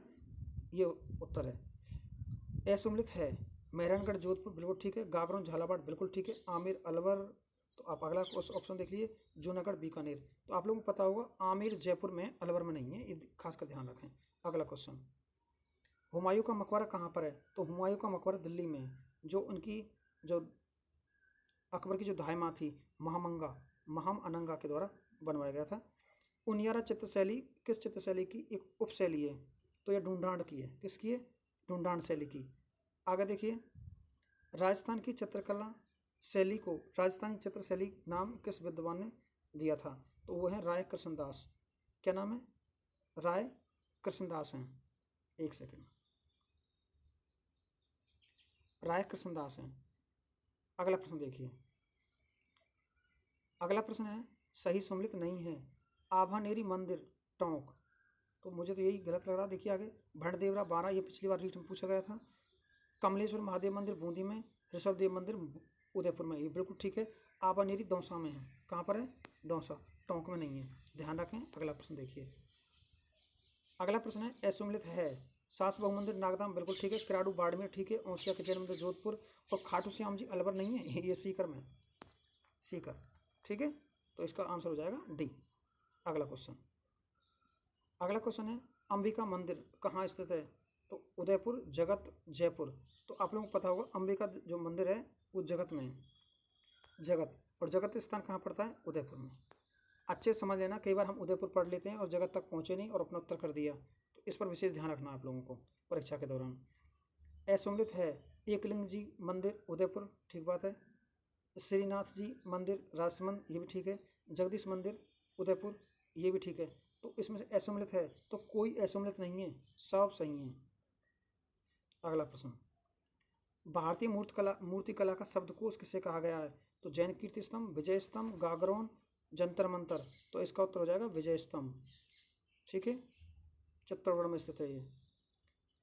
ये उत्तर है। असुमलित है, मेहरानगढ़ जोधपुर बिल्कुल ठीक है, गागरोन झालावाड़ बिल्कुल ठीक है, आमेर अलवर। तो आप अगला ऑप्शन देख लीजिए, जूनागढ़ बीकानेर। तो आप लोगों को पता होगा आमेर जयपुर में, अलवर में नहीं है, ये खासकर ध्यान रखें। अगला क्वेश्चन, हुमायूं का मकबरा कहाँ पर है? तो हुमायूं का मकबरा दिल्ली में है, जो उनकी जो अकबर की जो धाई थी महामंगा, महम अनंगा के द्वारा बनवाया गया था। उनियारा चित्रशैली किस चित्रशैली की एक उपशैली है? तो यह ढूंढांड की है। किसकी है? ढूंढांड शैली की। आगे देखिए, राजस्थान की चित्रकला शैली को राजस्थानी चित्र शैली नाम किस विद्वान ने दिया था? तो वो है राय कृष्णदास। क्या नाम है? राय कृष्णदास हैं। एक सेकंड, राय कृष्णदास हैं। अगला प्रश्न देखिए, अगला प्रश्न है, सही सम्मिलित नहीं है, आभानेरी मंदिर टोंक। तो मुझे तो यही गलत लग रहा है। देखिए आगे, भंडदेवरा 12, ये पिछली बार रीट में पूछा गया था। कमलेश्वर महादेव मंदिर बूंदी में, ऋषभदेव मंदिर उदयपुर में, ये बिल्कुल ठीक है। आबानेरी दौसा में है। कहाँ पर है? दौसा, टोंक में नहीं है, ध्यान रखें। अगला प्रश्न देखिए, अगला प्रश्न है, असुमलित है, सास बहु मंदिर नागदाम बिल्कुल ठीक है, किराड़ू बाड़मेर ठीक है, औसिया के जैन मंदिर जोधपुर और खाटू श्याम जी अलवर नहीं है, ये सीकर में, सीकर ठीक है। तो इसका आंसर हो जाएगा डी। अगला क्वेश्चन, अगला क्वेश्चन है, अंबिका मंदिर कहाँ स्थित है? तो उदयपुर, जगत, जयपुर। तो आप लोगों को पता होगा अंबिका जो मंदिर है वो जगत में है, जगत। और जगत स्थान कहाँ पड़ता है? उदयपुर में। अच्छे समझ लेना, कई बार हम उदयपुर पढ़ लेते हैं और जगत तक पहुँचे नहीं और अपना उत्तर कर दिया, तो इस पर विशेष ध्यान रखना आप लोगों को परीक्षा के दौरान। असुमलित है, एकलिंग जी मंदिर उदयपुर, ठीक बात है। श्रीनाथ जी मंदिर राजसमंद, ये भी ठीक है। जगदीश मंदिर उदयपुर, ये भी ठीक है। तो इसमें से असुमलित है, तो कोई असुमलित नहीं है, सब सही है। अगला प्रश्न, भारतीय मूर्तिकला का शब्दकोश किसे कहा गया है? तो जैन कीर्ति स्तंभ, विजय स्तंभ, गागरोन, जंतर मंतर। तो इसका उत्तर हो जाएगा विजय स्तंभ, ठीक है, चित्तौड़गढ़ में स्थित है ये।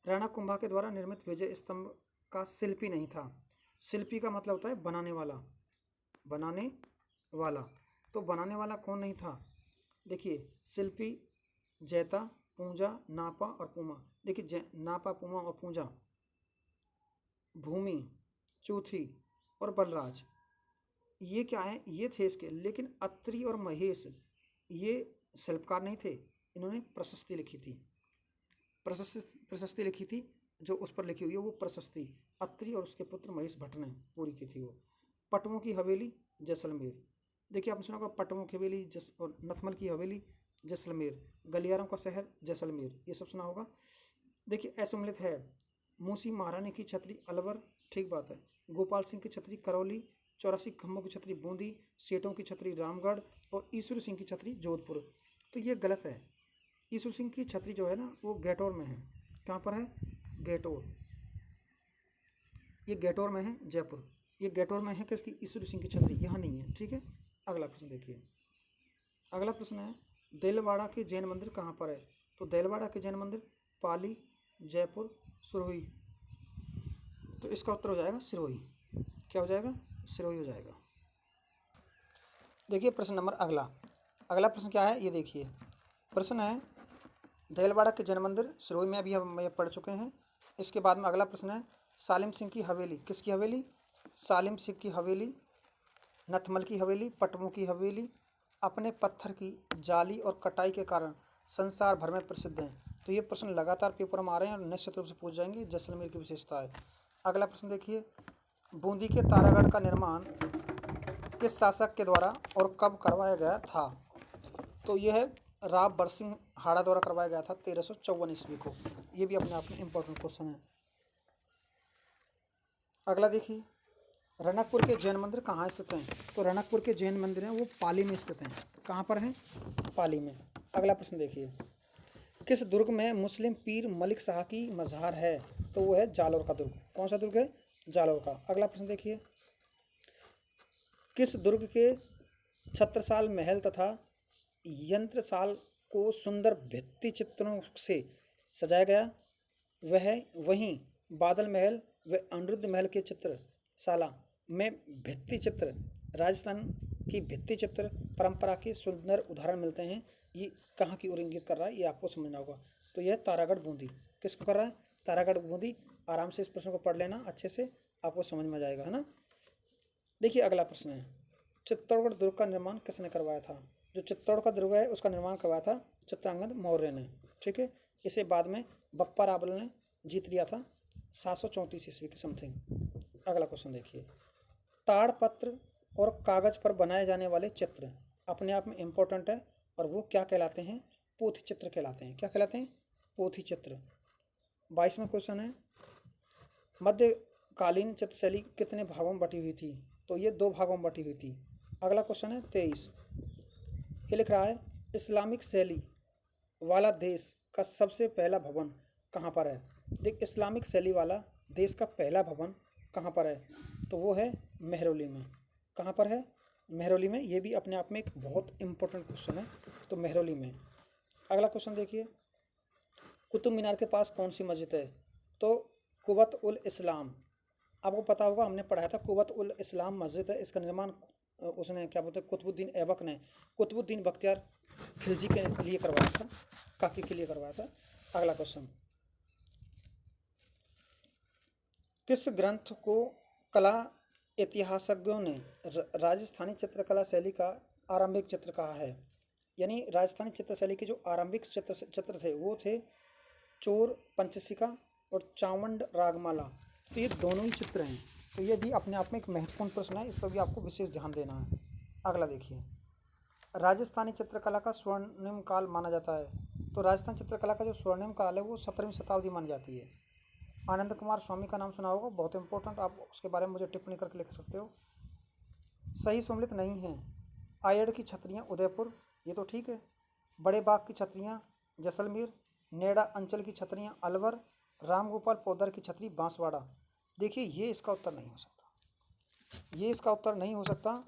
राणा कुंभा के द्वारा निर्मित विजय स्तंभ का शिल्पी नहीं था। शिल्पी का मतलब होता है बनाने वाला, बनाने वाला। तो बनाने वाला कौन नहीं था? देखिए, शिल्पी जैता, पूंजा, नापा और पूमा। देखिए नापा, पूमा और पूंजा, भूमि, चौथी और बलराज, ये क्या है? ये थे इसके। लेकिन अत्रि और महेश ये शिल्पकार नहीं थे, इन्होंने प्रशस्ति लिखी थी, प्रशस्ति लिखी थी, जो उस पर लिखी हुई है वो प्रशस्ति अत्रि और उसके पुत्र महेश भट्ट ने पूरी की थी वो। पटवों की हवेली जैसलमेर। देखिए आपने सुना होगा पटवों की हवेली और नथमल की हवेली जैसलमेर, गलियारों का शहर जैसलमेर, ये सब सुना होगा। देखिए असुमलित है, मूसी महारानी की छतरी अलवर, ठीक बात है। गोपाल सिंह की छतरी करौली, 84 खम्भों की छतरी बूंदी, सेठों की छतरी रामगढ़ और ईश्वर सिंह की छतरी जोधपुर। तो ये गलत है। ईश्वर सिंह की छतरी जो है ना वो गैटौर में है, कहाँ पर है? गेटोर। ये गेटोर में है जयपुर। ये गेटोर में है किसकी? ईश्वरी सिंह की छतरी, यहाँ नहीं है। ठीक है, अगला प्रश्न देखिए। अगला प्रश्न है देलवाड़ा के जैन मंदिर कहाँ पर है? तो देलवाड़ा के जैन मंदिर पाली, जयपुर, सिरोही। तो इसका उत्तर हो जाएगा सिरोही। क्या हो जाएगा? सिरोही हो जाएगा। देखिए प्रश्न नंबर अगला। अगला प्रश्न क्या है ये देखिए। प्रश्न है देलवाड़ा के जैन मंदिर सिरोही में, अभी हम ये पढ़ चुके हैं। इसके बाद में अगला प्रश्न है सालिम सिंह की हवेली, किसकी हवेली? सालिम सिंह की हवेली, नथमल की हवेली, पटवों की हवेली अपने पत्थर की जाली और कटाई के कारण संसार भर में प्रसिद्ध हैं। तो ये प्रश्न लगातार पेपर में आ रहे हैं और निश्चित रूप से पूछ जाएंगे। जैसलमेर की विशेषता है। अगला प्रश्न देखिए बूंदी के तारागढ़ का निर्माण किस शासक के द्वारा और कब करवाया गया था? तो यह है राव बरसिंह हाड़ा द्वारा करवाया गया था 1354 ईस्वी को। ये भी अपने आप में इंपॉर्टेंट क्वेश्चन है। अगला देखिए रणकपुर के जैन मंदिर कहाँ स्थित हैं? तो रणकपुर के जैन मंदिर हैं वो पाली में स्थित हैं। कहाँ पर हैं? पाली में। अगला प्रश्न देखिए किस दुर्ग में मुस्लिम पीर मलिक शाह की मज़ार है? तो वो है जालौर का दुर्ग। कौन सा दुर्ग है? जालौर का। अगला प्रश्न देखिए किस दुर्ग के छत्रसाल महल तथा यंत्रसाल को सुंदर भित्ति चित्रों से सजाया गया? वह वहीं बादल महल व अनिरुद्ध महल के चित्रशाला में भित्ति चित्र राजस्थान की भित्ति चित्र परंपरा के सुंदर उदाहरण मिलते हैं। ये कहाँ की ओर इंगित कर रहा है ये आपको समझना होगा। तो यह तारागढ़ बूंदी। किसको कर रहा है? तारागढ़ बूंदी। आराम से इस प्रश्न को पढ़ लेना अच्छे से, आपको समझ में आ जाएगा, है ना। देखिए अगला प्रश्न है चित्तौड़गढ़ दुर्ग का निर्माण किसने करवाया था? जो चित्तौड़ का दुर्ग है उसका निर्माण करवाया था चित्रांगद मौर्य ने। ठीक है, इसे बाद में बप्पा रावल ने जीत लिया था 734 ईस्वी के समथिंग। अगला क्वेश्चन देखिए ताड़पत्र और कागज पर बनाए जाने वाले चित्र अपने आप में इम्पोर्टेंट है और वो क्या कहलाते हैं? पोथी चित्र कहलाते हैं। क्या कहलाते हैं? पोथी चित्र। 22वां क्वेश्चन है मध्यकालीन चित्रशैली कितने भागों में बटी हुई थी? तो ये 2 भागों में बटी हुई थी। अगला क्वेश्चन है 23। ये लिख रहा है इस्लामिक शैली वाला देश का सबसे पहला भवन कहाँ पर है? देख इस्लामिक शैली वाला देश का पहला भवन कहाँ पर है? तो वो है मेहरौली में। कहाँ पर है? मेहरौली में। ये भी अपने आप में एक बहुत इंपॉर्टेंट क्वेश्चन है। तो मेहरौली में। अगला क्वेश्चन देखिए कुतुब मीनार के पास कौन सी मस्जिद है? तो कुवत उल इस्लाम। आपको पता होगा हमने पढ़ाया था कुवत उल इस्लाम मस्जिद है। इसका निर्माण उसने क्या बोलते हैं कुतुबुद्दीन ऐबक ने कुतुबुद्दीन बख्तियार खिलजी के लिए करवाया था, काकी के लिए करवाया था। अगला क्वेश्चन किस ग्रंथ को कला इतिहासज्ञों ने राजस्थानी चित्रकला शैली का आरंभिक चित्र कहा है? यानी राजस्थानी चित्रशैली के जो आरंभिक चित्र थे वो थे चोर पंचशिका और चावंड रागमाला। तो ये दोनों ही चित्र हैं। तो ये भी अपने आप में एक महत्वपूर्ण प्रश्न है, इस पर भी आपको विशेष ध्यान देना है। अगला देखिए राजस्थानी चित्रकला का स्वर्णिम काल माना जाता है। तो राजस्थान चित्रकला का जो स्वर्णिम काल है वो 17वीं शताब्दी मानी जाती है। आनंद कुमार स्वामी का नाम सुना होगा, बहुत इंपॉर्टेंट, आप उसके बारे में मुझे टिप्पणी करके लिख सकते हो। सही सम्मिलित नहीं है आयड़ की छतरियाँ उदयपुर, ये तो ठीक है। बड़े बाग की छतरियाँ जैसलमेर, नेड़ा अंचल की छतरियाँ अलवर, रामगोपाल पोद्दार की छतरी बांसवाड़ा। देखिए ये इसका उत्तर नहीं हो सकता, ये इसका उत्तर नहीं हो सकता,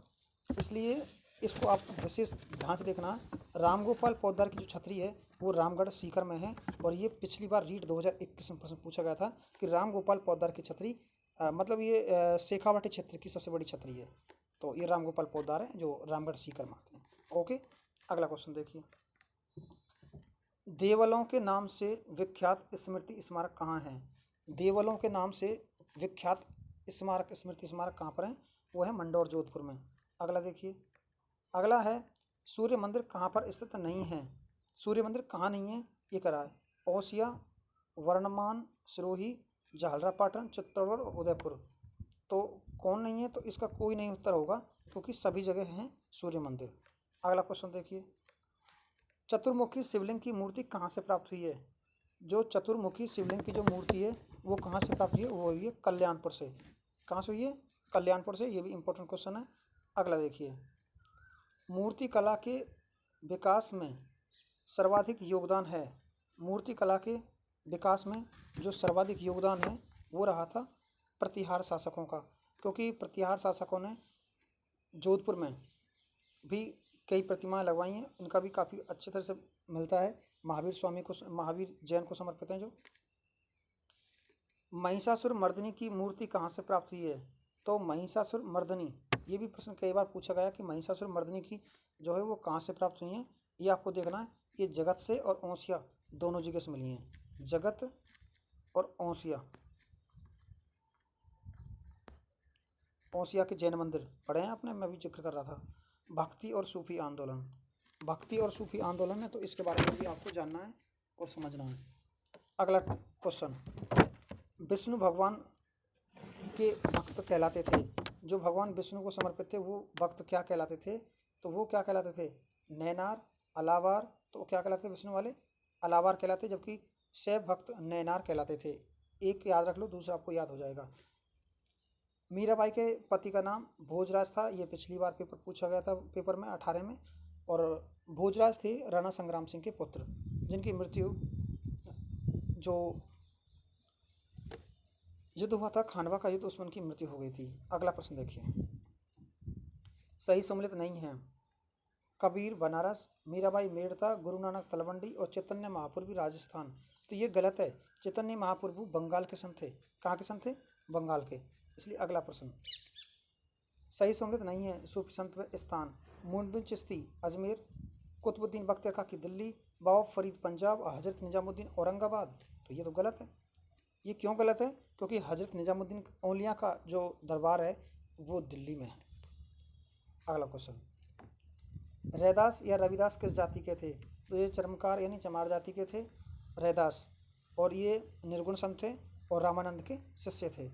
इसलिए इसको आप विशेष ध्यान से देखना। रामगोपाल पोद्दार की जो छतरी है वो रामगढ़ सीकर में है और ये पिछली बार रीट 2021 में प्रश्न पूछा गया था कि रामगोपाल पोद्दार की छतरी मतलब ये शेखावाटी क्षेत्र की सबसे बड़ी छतरी है। तो ये रामगोपाल पोद्दार है जो रामगढ़ सीकर में आते हैं। ओके, अगला क्वेश्चन देखिए देवलों के नाम से विख्यात स्मृति स्मारक कहाँ हैं? देवलों के नाम से विख्यात स्मारक स्मृति स्मारक कहाँ पर हैं? वो है मंडौर जोधपुर में। अगला देखिए अगला है सूर्य मंदिर कहाँ पर स्थित नहीं है? सूर्य मंदिर कहाँ नहीं है ये करा है ओसिया, वर्णमान, सिरोही, झालरापाटन, चित्तौड़गढ़ और उदयपुर। तो कौन नहीं है? तो इसका कोई नहीं उत्तर होगा क्योंकि सभी जगह हैं सूर्य मंदिर। अगला क्वेश्चन देखिए चतुर्मुखी शिवलिंग की मूर्ति कहाँ से प्राप्त हुई है? जो चतुर्मुखी शिवलिंग की जो मूर्ति है वो कहाँ से प्राप्त हुई है? वो हुई है कल्याणपुर से। कहाँ से हुई है? कल्याणपुर से। ये भी इंपॉर्टेंट क्वेश्चन है। अगला देखिए मूर्ति कला के विकास में सर्वाधिक योगदान है मूर्ति कला के विकास में जो सर्वाधिक योगदान है वो रहा था प्रतिहार शासकों का, क्योंकि प्रतिहार शासकों ने जोधपुर में भी कई प्रतिमाएं लगवाई हैं। इनका भी काफ़ी अच्छी तरह से मिलता है। महावीर जैन को समर्पित हैं जो। महिषासुर मर्दिनी की मूर्ति कहाँ से प्राप्त हुई है? तो महिषासुर मर्दिनी, ये भी प्रश्न कई बार पूछा गया कि महिषासुर मर्दिनी की जो है वो कहाँ से प्राप्त हुई हैं। ये आपको देखना है। ये जगत से और औसिया दोनों जगह से मिली हैं। जगत और औसिया, औसिया के जैन मंदिर पढ़े हैं आपने, मैं भी जिक्र कर रहा था। भक्ति और सूफी आंदोलन, भक्ति और सूफी आंदोलन है, तो इसके बारे में भी आपको जानना है और समझना है। अगला क्वेश्चन, विष्णु भगवान के भक्त कहलाते थे। जो भगवान विष्णु को समर्पित थे वो भक्त क्या कहलाते थे? तो वो क्या कहलाते थे? नैनार, अलावार। तो क्या कहलाते थे विष्णु वाले? अलावार कहलाते, जबकि शैव भक्त नैनार कहलाते थे। एक याद रख लो, दूसरा आपको याद हो जाएगा। मीराबाई के पति का नाम भोजराज था। ये पिछली बार पेपर पूछा गया था, पेपर में 18 में। और भोजराज थे राणा संग्राम सिंह के पुत्र, जिनकी मृत्यु जो युद्ध हुआ था खानवा का युद्ध, उसमें उनकी मृत्यु हो गई थी। अगला प्रश्न देखिए, सही सम्मिलित नहीं है। कबीर बनारस, मीराबाई मेड़ता, गुरु नानक तलवंडी और चैतन्य महाप्रभु राजस्थान। तो ये गलत है। चैतन्य महाप्रभु बंगाल के संत थे। कहाँ के संत थे? बंगाल के। इसलिए अगला प्रश्न सही सम्मिलित नहीं है। सूफी संत व स्थान, मोइनुद्दीन चिश्ती अजमेर, कुतुबुद्दीन बख्तियार खाकी दिल्ली, बाबा फरीद पंजाब और हजरत निजामुद्दीन औरंगाबाद। तो ये तो गलत है। ये क्यों गलत है? क्योंकि हजरत निजामुद्दीन औलिया का जो दरबार है वो दिल्ली में है। अगला क्वेश्चन, रैदास या रविदास किस जाति के थे? तो ये चरमकार यानी चमार जाति के थे रैदास, और ये निर्गुण संत थे और रामानंद के शिष्य थे।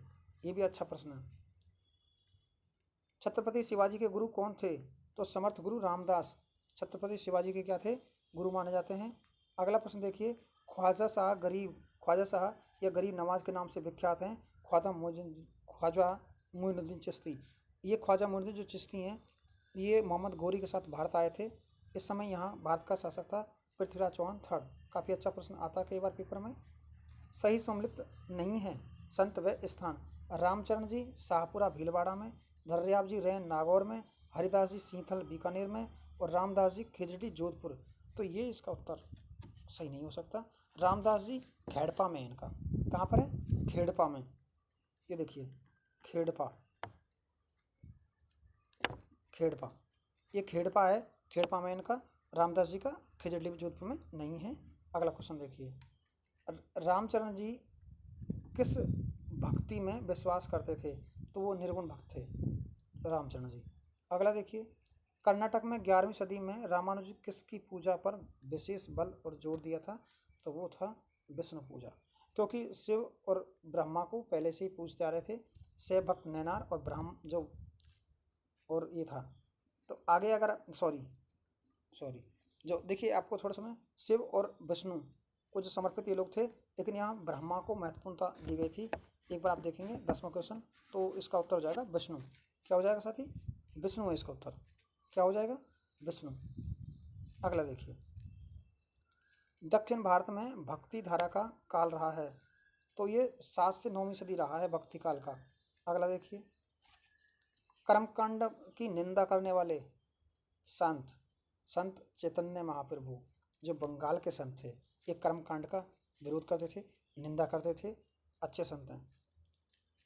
ये भी अच्छा प्रश्न है। छत्रपति शिवाजी के गुरु कौन थे? तो समर्थ गुरु रामदास छत्रपति शिवाजी के क्या थे? गुरु माने जाते हैं। अगला प्रश्न देखिए, ख्वाजा शाह गरीब, ख्वाजा शाह या गरीब नवाज के नाम से विख्यात हैं ख्वाजा मोइनुद्दीन चिश्ती। ये ख्वाजा मोइनुद्दीन जो चिश्ती हैं, ये मोहम्मद गौरी के साथ भारत आए थे। इस समय यहाँ भारत का शासक था पृथ्वीराज चौहान थर्ड। काफ़ी अच्छा प्रश्न आता है कई बार पेपर में। सही सम्मिलित नहीं है। संत व स्थान, रामचरण जी शाहपुरा भीलवाड़ा में, धर्रयाब जी रैन नागौर में, हरिदास जी सींथल बीकानेर में और रामदास जी खिजड़ी जोधपुर। तो ये इसका उत्तर सही नहीं हो सकता। रामदास जी खेड़पा में, इनका कहाँ पर है? खेड़पा में। ये देखिए खेड़पा, खेड़पा, ये खेड़पा है, खेड़पा में इनका। रामदास जी का खिजड़ी जोधपुर में नहीं है। अगला क्वेश्चन देखिए, रामचरण जी किस भक्ति में विश्वास करते थे? तो वो निर्गुण भक्त थे रामचरण जी। अगला देखिए, कर्नाटक में 11वीं सदी में रामानुज जी किसकी पूजा पर विशेष बल और जोर दिया था? तो वो था विष्णु पूजा, क्योंकि शिव और ब्रह्मा को पहले से ही पूजते आ रहे थे। शिव भक्त नैनार और ब्रह्म जो और ये था। तो आगे अगर सॉरी जो देखिए, आपको थोड़ा समय, शिव और विष्णु को जो समर्पित ये लोग थे, लेकिन यहाँ ब्रह्मा को महत्वपूर्णता दी गई थी। एक बार आप देखेंगे 10वां क्वेश्चन, तो इसका उत्तर हो जाएगा विष्णु। क्या हो जाएगा साथी? विष्णु है इसका उत्तर। क्या हो जाएगा? विष्णु। अगला देखिए, दक्षिण भारत में भक्ति धारा का काल रहा है। तो ये 7 से 9वीं सदी रहा है भक्ति काल का। अगला देखिए, कर्मकांड की निंदा करने वाले संत चैतन्य महाप्रभु जो बंगाल के संत थे, ये कर्मकांड का विरोध करते थे, निंदा करते थे, अच्छे संत हैं।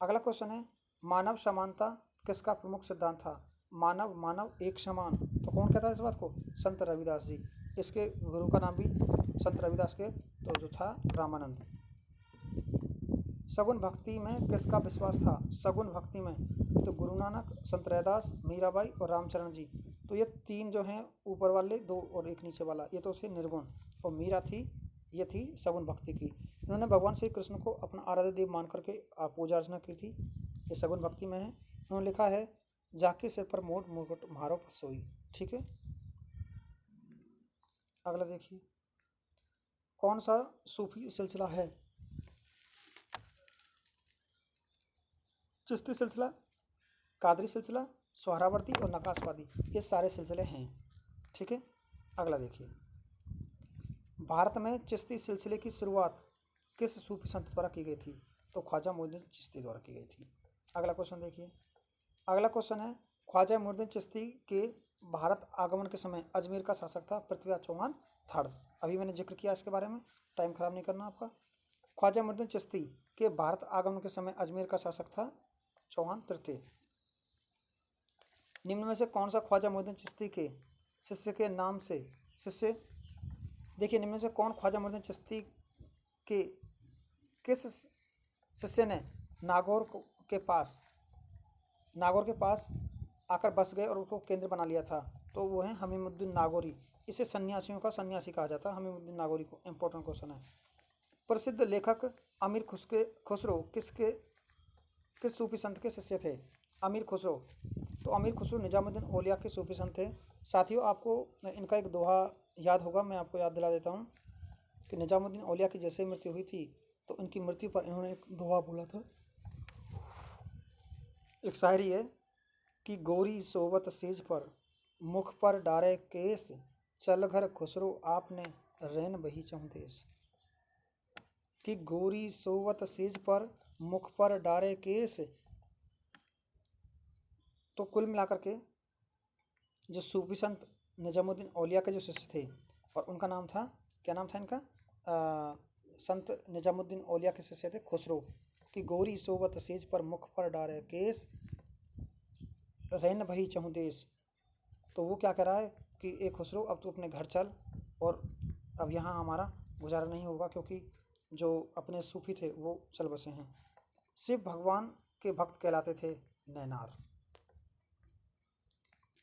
अगला क्वेश्चन है, मानव समानता किसका प्रमुख सिद्धांत था? मानव एक समान। तो कौन कहता है इस बात को? संत रविदास जी। इसके गुरु का नाम भी संत रविदास के तो जो था रामानंद। सगुन भक्ति में किसका विश्वास था? सगुन भक्ति में तो गुरु नानक, संत रैदास, मीराबाई और रामचरण जी। तो ये 3 जो हैं ऊपर वाले 2 और एक नीचे वाला, ये तो थे निर्गुण, और मीरा थी, ये थी सगुन भक्ति की। इन्होंने भगवान श्री कृष्ण को अपना आराध्य देव मान करके पूजा अर्चना की थी। ये सगुन भक्ति में है। उन्होंने लिखा है, जाके सिर पर मोट मुकुट मारो पर सोई। ठीक है। अगला देखिए, कौन सा सूफी सिलसिला है? चिश्ती सिलसिला, कादरी सिलसिला, सोहरावर्दी और नकाशवादी, ये सारे सिलसिले हैं। ठीक है। अगला देखिए, भारत में चिश्ती सिलसिले की शुरुआत किस सूफी संत द्वारा की गई थी? तो ख्वाजा मोइनुद्दीन चिश्ती द्वारा की गई थी। अगला क्वेश्चन देखिए। अगला क्वेश्चन है, ख्वाजा मोइनुद्दीन चिश्ती के भारत आगमन के समय अजमेर का शासक था पृथ्वीराज चौहान थर्ड। अभी मैंने जिक्र किया इसके बारे में, टाइम खराब नहीं करना आपका। ख्वाजा मोइनुद्दीन चिश्ती के भारत आगमन के समय अजमेर का शासक था चौहान तृतीय। निम्न में से कौन सा ख्वाजा मोइनुद्दीन चिश्ती के शिष्य के नाम से शिष्य देखिए, निम्न में से कौन ख्वाजा मोइनुद्दीन चिश्ती के किस शिष्य ने नागौर के पास आकर बस गए और उसको केंद्र बना लिया था? तो वो है हमीमुद्दीन नागौरी। इसे सन्यासियों का सन्यासी कहा जाता है, हमीमुद्दीन नागौरी को। इंपॉर्टेंट क्वेश्चन है। प्रसिद्ध लेखक अमीर खुसरो किस सूफी संत के शिष्य थे? अमीर खुसरो, तो अमीर खुसरो निजामुद्दीन औलिया के सूफी संत थे। साथियों, आपको इनका एक दोहा याद होगा, मैं आपको याद दिला देता हूँ कि निजामुद्दीन औलिया की जैसे मृत्यु हुई थी तो इनकी मृत्यु पर इन्होंने एक दोहा बोला था। एक शायरी है कि गोरी सोवत सेज पर मुख पर डारे केस, चल घर खुसरो आपने रैन बही चौदेस। कि गोरी सोवत सेज पर मुख पर डारे केस। तो कुल मिलाकर के जो सूफी संत निजामुद्दीन औलिया के जो शिष्य थे, और उनका नाम था, क्या नाम था इनका? संत निजामुद्दीन औलिया के शिष्य थे खुसरो। कि गोरी सोवत सेज पर मुख पर डारे केस, रैन भई चहुँ देश। तो वो क्या कह रहा है कि ए खुसरो, अब तू अपने घर चल, और अब यहाँ हमारा गुजारा नहीं होगा, क्योंकि जो अपने सूफी थे वो चल बसे हैं। शिव भगवान के भक्त कहलाते थे नैनार।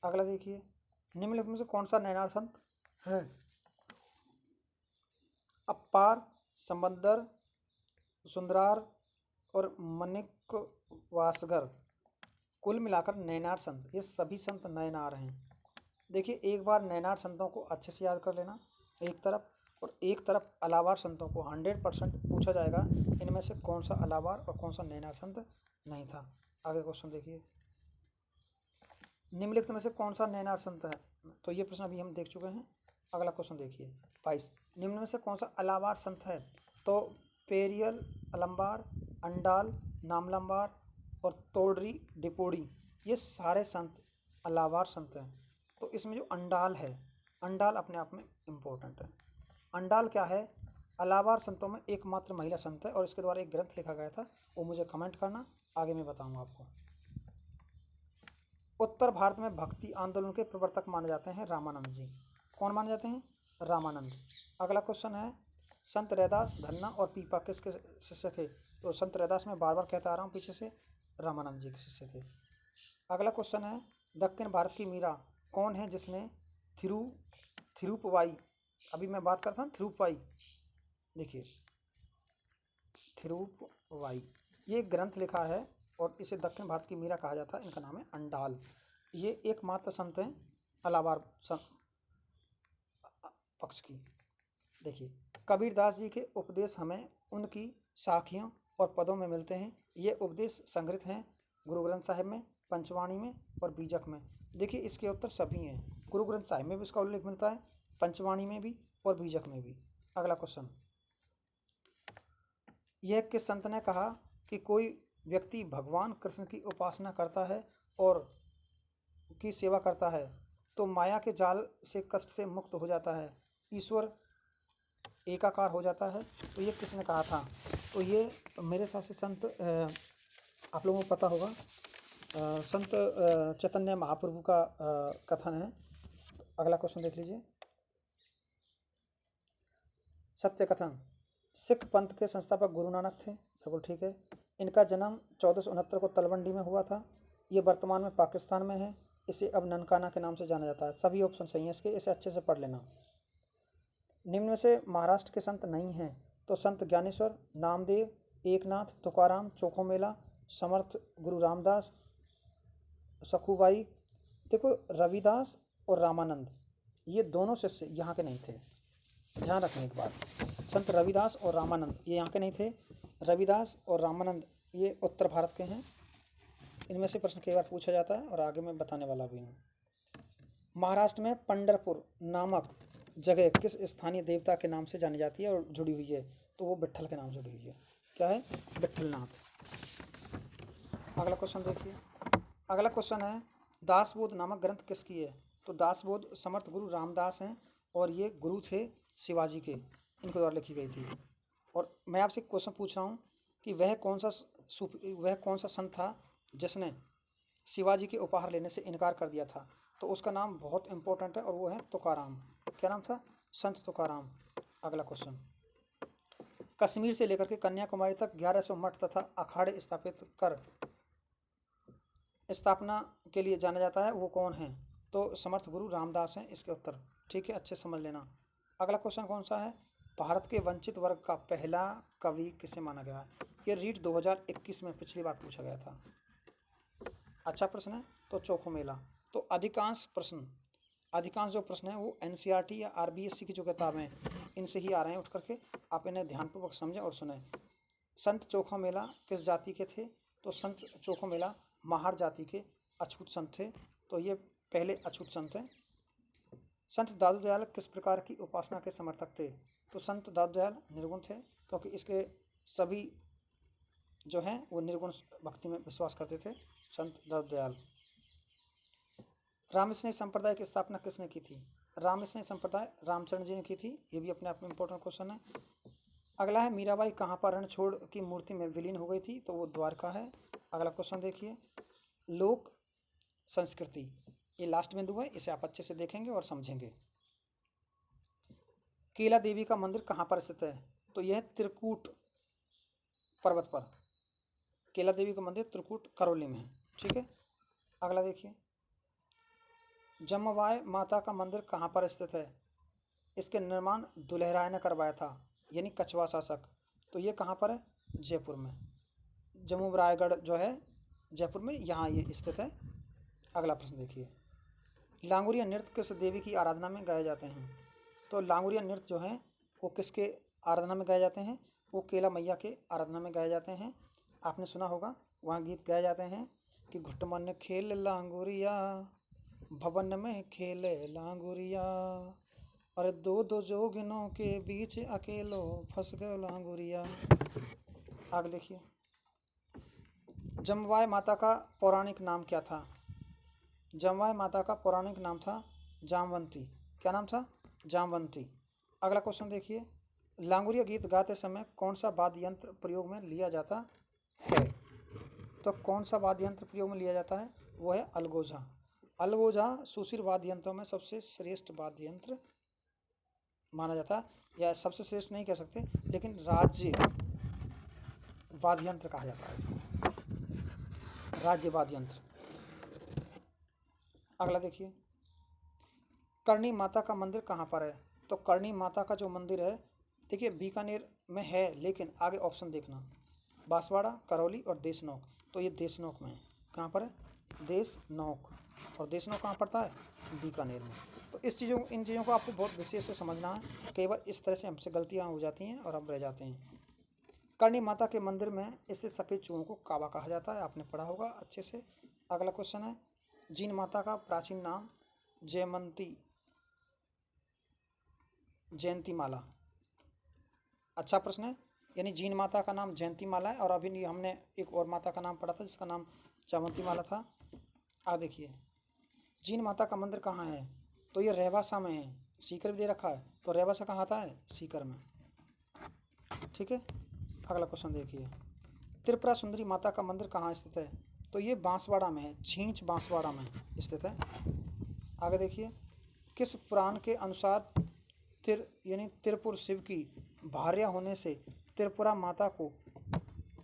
अगला देखिए, निम्नलिखित में से कौन सा नैनार संत है? अपार, समंदर, सुंदरार और मनिक वासगर। कुल मिलाकर नैनार संत, ये सभी संत नैनार हैं। देखिए, एक बार नैनार संतों को अच्छे से याद कर लेना एक तरफ, और एक तरफ अलावार संतों को 100% पूछा जाएगा इनमें से कौन सा अलावार और कौन सा नैनार संत नहीं था। आगे क्वेश्चन देखिए, निम्नलिखित में से कौन सा नैनार संत है? तो ये प्रश्न अभी हम देख चुके हैं। अगला क्वेश्चन देखिए 22, निम्न में से कौन सा अलावार संत है? तो पेरियल अलंबार, अंडाल, नामलंबार और तोड़री डिपोड़ी, ये सारे संत अलावार संत हैं। तो इसमें जो अंडाल है, अंडाल अपने आप में इम्पोर्टेंट है। अंडाल क्या है? अलावार संतों में एकमात्र महिला संत है, और इसके द्वारा एक ग्रंथ लिखा गया था, वो मुझे कमेंट करना, आगे मैं बताऊंगा आपको। उत्तर भारत में भक्ति आंदोलन के प्रवर्तक माने जाते हैं रामानंद जी। कौन माने जाते हैं? रामानंद। अगला क्वेश्चन है, संत रैदास, धन्ना और पीपा किसके शिष्य थे? तो संत रैदास में बार बार कहता आ रहा हूँ पीछे से, रामानंद जी के शिष्य थे। अगला क्वेश्चन है, दक्षिण भारत की मीरा कौन है जिसने थिरुपवाई, अभी मैं बात करता हूँ थिरुपवाई, देखिए थिरुपवाई, ये ग्रंथ लिखा है और इसे दक्षिण भारत की मीरा कहा जाता है। इनका नाम है अंडाल। ये एकमात्र संत हैं अलावार पक्ष की। देखिए, कबीरदास जी के उपदेश हमें उनकी साखियों और पदों में मिलते हैं। ये उपदेश संग्रहित हैं गुरु ग्रंथ साहिब में, पंचवाणी में और बीजक में। देखिए, इसके उत्तर सभी हैं। गुरु ग्रंथ साहिब में भी इसका उल्लेख मिलता है, पंचवाणी में भी और बीजक में भी। अगला क्वेश्चन, यह किस संत ने कहा कि कोई व्यक्ति भगवान कृष्ण की उपासना करता है और की सेवा करता है तो माया के जाल से कष्ट से मुक्त हो जाता है, ईश्वर एकाकार हो जाता है? तो ये किसने कहा था? तो ये मेरे हिसाब से संत, आप लोगों को पता होगा, संत चैतन्य महाप्रभु का कथन है। अगला क्वेश्चन देख लीजिए, सत्य कथन, सिख पंथ के संस्थापक गुरु नानक थे। बिल्कुल ठीक है। इनका जन्म 1469 को तलवंडी में हुआ था। ये वर्तमान में पाकिस्तान में है। इसे अब ननकाना के नाम से जाना जाता है। सभी ऑप्शन सही हैं इसके, इसे अच्छे से पढ़ लेना। निम्न में से महाराष्ट्र के संत नहीं हैं। तो संत ज्ञानेश्वर, नामदेव, एकनाथ, तुकाराम, चोखोमेला, समर्थ गुरु रामदास, सखुबाई। देखो, रविदास और रामानंद, ये दोनों शिष्य यहाँ के नहीं थे। ध्यान रखना एक बात, संत रविदास और रामानंद ये यहाँ के नहीं थे। रविदास और रामानंद ये उत्तर भारत के हैं। इनमें से प्रश्न कई बार पूछा जाता है और आगे मैं बताने वाला भी हूँ। महाराष्ट्र में पंढरपुर नामक जगह किस स्थानीय देवता के नाम से जानी जाती है और जुड़ी हुई है? तो वो विट्ठल के नाम से जुड़ी हुई है। क्या है? विट्ठलनाथ। अगला क्वेश्चन देखिए। अगला क्वेश्चन है दासबोध नामक ग्रंथ किसकी है? तो दासबोध समर्थ गुरु रामदास हैं और ये गुरु थे शिवाजी के, इनके द्वारा लिखी गई थी। और मैं आपसे क्वेश्चन पूछ रहा हूँ कि वह कौन सा संत था जिसने शिवाजी के उपहार लेने से इनकार कर दिया था? तो उसका नाम बहुत इंपॉर्टेंट है और वो है तुकाराम। क्या नाम था? संत तुकाराम। अगला क्वेश्चन, कश्मीर से लेकर के कन्याकुमारी तक 1100 मठ तथा अखाड़े स्थापित कर स्थापना के लिए जाना जाता है, वो कौन है? तो समर्थ गुरु रामदास हैं इसके उत्तर। ठीक है, अच्छे समझ लेना। अगला क्वेश्चन कौन सा है? भारत के वंचित वर्ग का पहला कवि किसे माना गया है? ये रीट 2021 में पिछली बार पूछा गया था। अच्छा प्रश्न है। तो चोखो मेला। तो अधिकांश जो प्रश्न है वो एनसीईआरटी या आरबीएससी की जो किताबें हैं इनसे ही आ रहे हैं उठ करके। आप इन्हें ध्यानपूर्वक समझें और सुने। संत चोखो मेला किस जाति के थे? तो संत चोखो मेला महार जाति के अछूत संत थे। तो ये पहले अछूत संत हैं। संत दादू दयाल किस प्रकार की उपासना के समर्थक थे? तो संत दादू दयाल निर्गुण थे, क्योंकि इसके सभी जो हैं वो निर्गुण भक्ति में विश्वास करते थे। संत दादू दयाल। रामस्नेही संप्रदाय की स्थापना किसने की थी? रामस्नेही संप्रदाय रामचरण जी ने की थी। ये भी अपने आप में इंपॉर्टेंट क्वेश्चन है। अगला है मीराबाई कहाँ पर रणछोड़ की मूर्ति में विलीन हो गई थी? तो वो द्वारका है। अगला क्वेश्चन देखिए, लोक संस्कृति, ये लास्ट बिंदु है, इसे आप अच्छे से देखेंगे और समझेंगे। केला देवी का मंदिर कहाँ पर स्थित है? तो यह त्रिकूट पर्वत पर। केला देवी का मंदिर त्रिकूट करौली में है। ठीक है, अगला देखिए, जमवाय माता का मंदिर कहाँ पर स्थित है? इसके निर्माण दुल्हराय ने करवाया था, यानी कछवा शासक। तो ये कहाँ पर है? जयपुर में। जम्मू रायगढ़ जो है जयपुर में, यहाँ ये स्थित है। अगला प्रश्न देखिए, लांगुरिया नृत्य किस देवी की आराधना में गाए जाते हैं? तो लांगुरिया नृत्य जो है वो किसके आराधना में गाए जाते हैं? वो केला मैया के आराधना में गाए जाते हैं। आपने सुना होगा, वहाँ गीत गाए जाते हैं कि घुटमन खेल लांगुरिया, भवन में खेले लांगुरिया, और दो दो जोगिनों के बीच अकेलो फंस गए लांगुरिया। आगे देखिए, जमवाय माता का पौराणिक नाम क्या था? जमवाय माता का पौराणिक नाम था जामवंती। क्या नाम था? जामवंती। अगला क्वेश्चन देखिए, लांगुरिया गीत गाते समय कौन सा वाद्य यंत्र प्रयोग में लिया जाता है? तो कौन सा वाद्य यंत्र प्रयोग में लिया जाता है? वो है अलगोजा। अलगोजा सुशील वाद्य यंत्रों में सबसे श्रेष्ठ वाद्य यंत्र माना जाता है, या सबसे श्रेष्ठ नहीं कह सकते, लेकिन राज्य वाद्य यंत्र कहा जाता है इसको, राज्य वाद्य यंत्र। अगला देखिए, करणी माता का मंदिर कहाँ पर है? तो करणी माता का जो मंदिर है, देखिए बीकानेर में है, लेकिन आगे ऑप्शन देखना, बांसवाड़ा, करौली और देशनोक। तो ये देशनोक में है। कहाँ पर है? देशनोक। और देशनोक कहाँ पड़ता है? बीकानेर में। तो इन चीज़ों को आपको बहुत विशेष से समझना है, केवल इस तरह से हमसे गलतियाँ हो जाती हैं और हम रह जाते हैं। करणी माता के मंदिर में इससे सफ़ेद चूहों को काबा कहा जाता है, आपने पढ़ा होगा अच्छे से। अगला क्वेश्चन है, जीन माता का प्राचीन नाम जयंती माला। अच्छा प्रश्न है, यानी जीन माता का नाम जयंती माला है, और अभी हमने एक और माता का नाम पढ़ा था जिसका नाम जामवंती माला था। आ देखिए, जीन माता का मंदिर कहाँ है? तो ये रेवासा में है। सीकर भी दे रखा है, तो रेवासा कहाँ आता है? सीकर में। ठीक है, अगला क्वेश्चन देखिए, त्रिपुरा सुंदरी माता का मंदिर कहाँ स्थित है? तो ये बांसवाड़ा में है, छींच बांसवाड़ा में स्थित है। आगे देखिए, किस पुराण के अनुसार त्रिपुर शिव की भार्या होने से त्रिपुरा माता को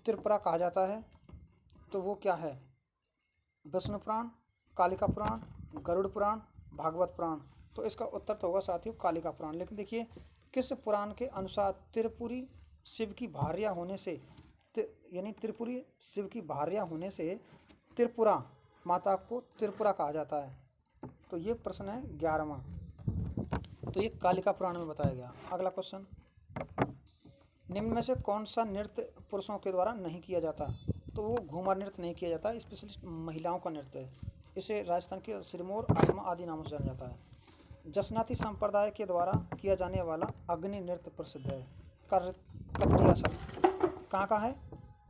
त्रिपुरा कहा जाता है? तो वो क्या है? विष्णु पुराण, कालिका पुराण, गरुड़ पुराण, भागवत पुराण। तो इसका उत्तर तो होगा साथियों कालिका पुराण। लेकिन देखिए, किस पुराण के अनुसार त्रिपुरी शिव की भार्या होने से त्रिपुरी शिव की भार्या होने से त्रिपुरा माता को त्रिपुरा कहा जाता है? तो ये प्रश्न है 11वां। तो ये कालिका पुराण में बताया गया। अगला क्वेश्चन, निम्न में से कौन सा नृत्य पुरुषों के द्वारा नहीं किया जाता? तो वो घूमर नृत्य नहीं किया जाता, स्पेशली महिलाओं का नृत्य है। इसे राजस्थान के सिरमौर, आत्मा आदि नामों से जाना जाता है। जसनाती संप्रदाय के द्वारा किया जाने वाला अग्नि नृत्य प्रसिद्ध है। कर्तियासर कहाँ का है?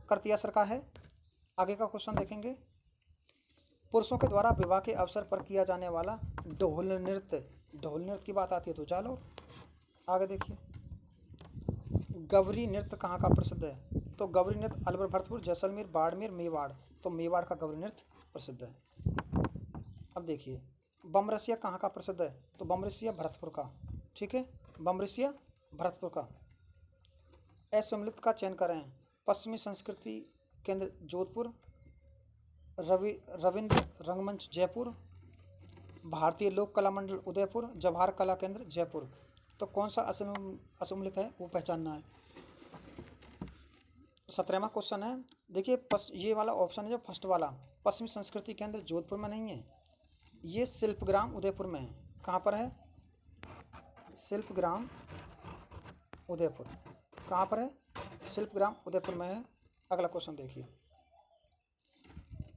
कर्तियासर का है। आगे का क्वेश्चन देखेंगे। पुरुषों के द्वारा विवाह के अवसर पर किया जाने वाला ढोल नृत्य। ढोल नृत्य की बात आती है तो जालो। आगे देखिए, गवरी नृत्य कहाँ का प्रसिद्ध है? तो गवरी नृत्य अलवर, भरतपुर, जैसलमेर, बाड़मेर, मेवाड़। तो मेवाड़ का गवरी नृत्य प्रसिद्ध है। अब देखिए, बमरसिया कहाँ का प्रसिद्ध है? तो बमरसिया भरतपुर का। ठीक है, बमरसिया भरतपुर का। असम्मिलित का चयन करें। पश्चिमी संस्कृति केंद्र जोधपुर, रविंद्र रंगमंच जयपुर, भारतीय लोक कला मंडल उदयपुर, जवाहर कला केंद्र जयपुर। तो कौन सा असम्मिलित है वो पहचानना है। 17वां क्वेश्चन है। देखिए, ये वाला ऑप्शन है जो फर्स्ट वाला, पश्चिमी संस्कृति केंद्र जोधपुर में नहीं है, ये शिल्पग्राम उदयपुर में है। कहाँ पर है? शिल्पग्राम उदयपुर। कहाँ पर है? शिल्पग्राम उदयपुर में है। अगला क्वेश्चन देखिए,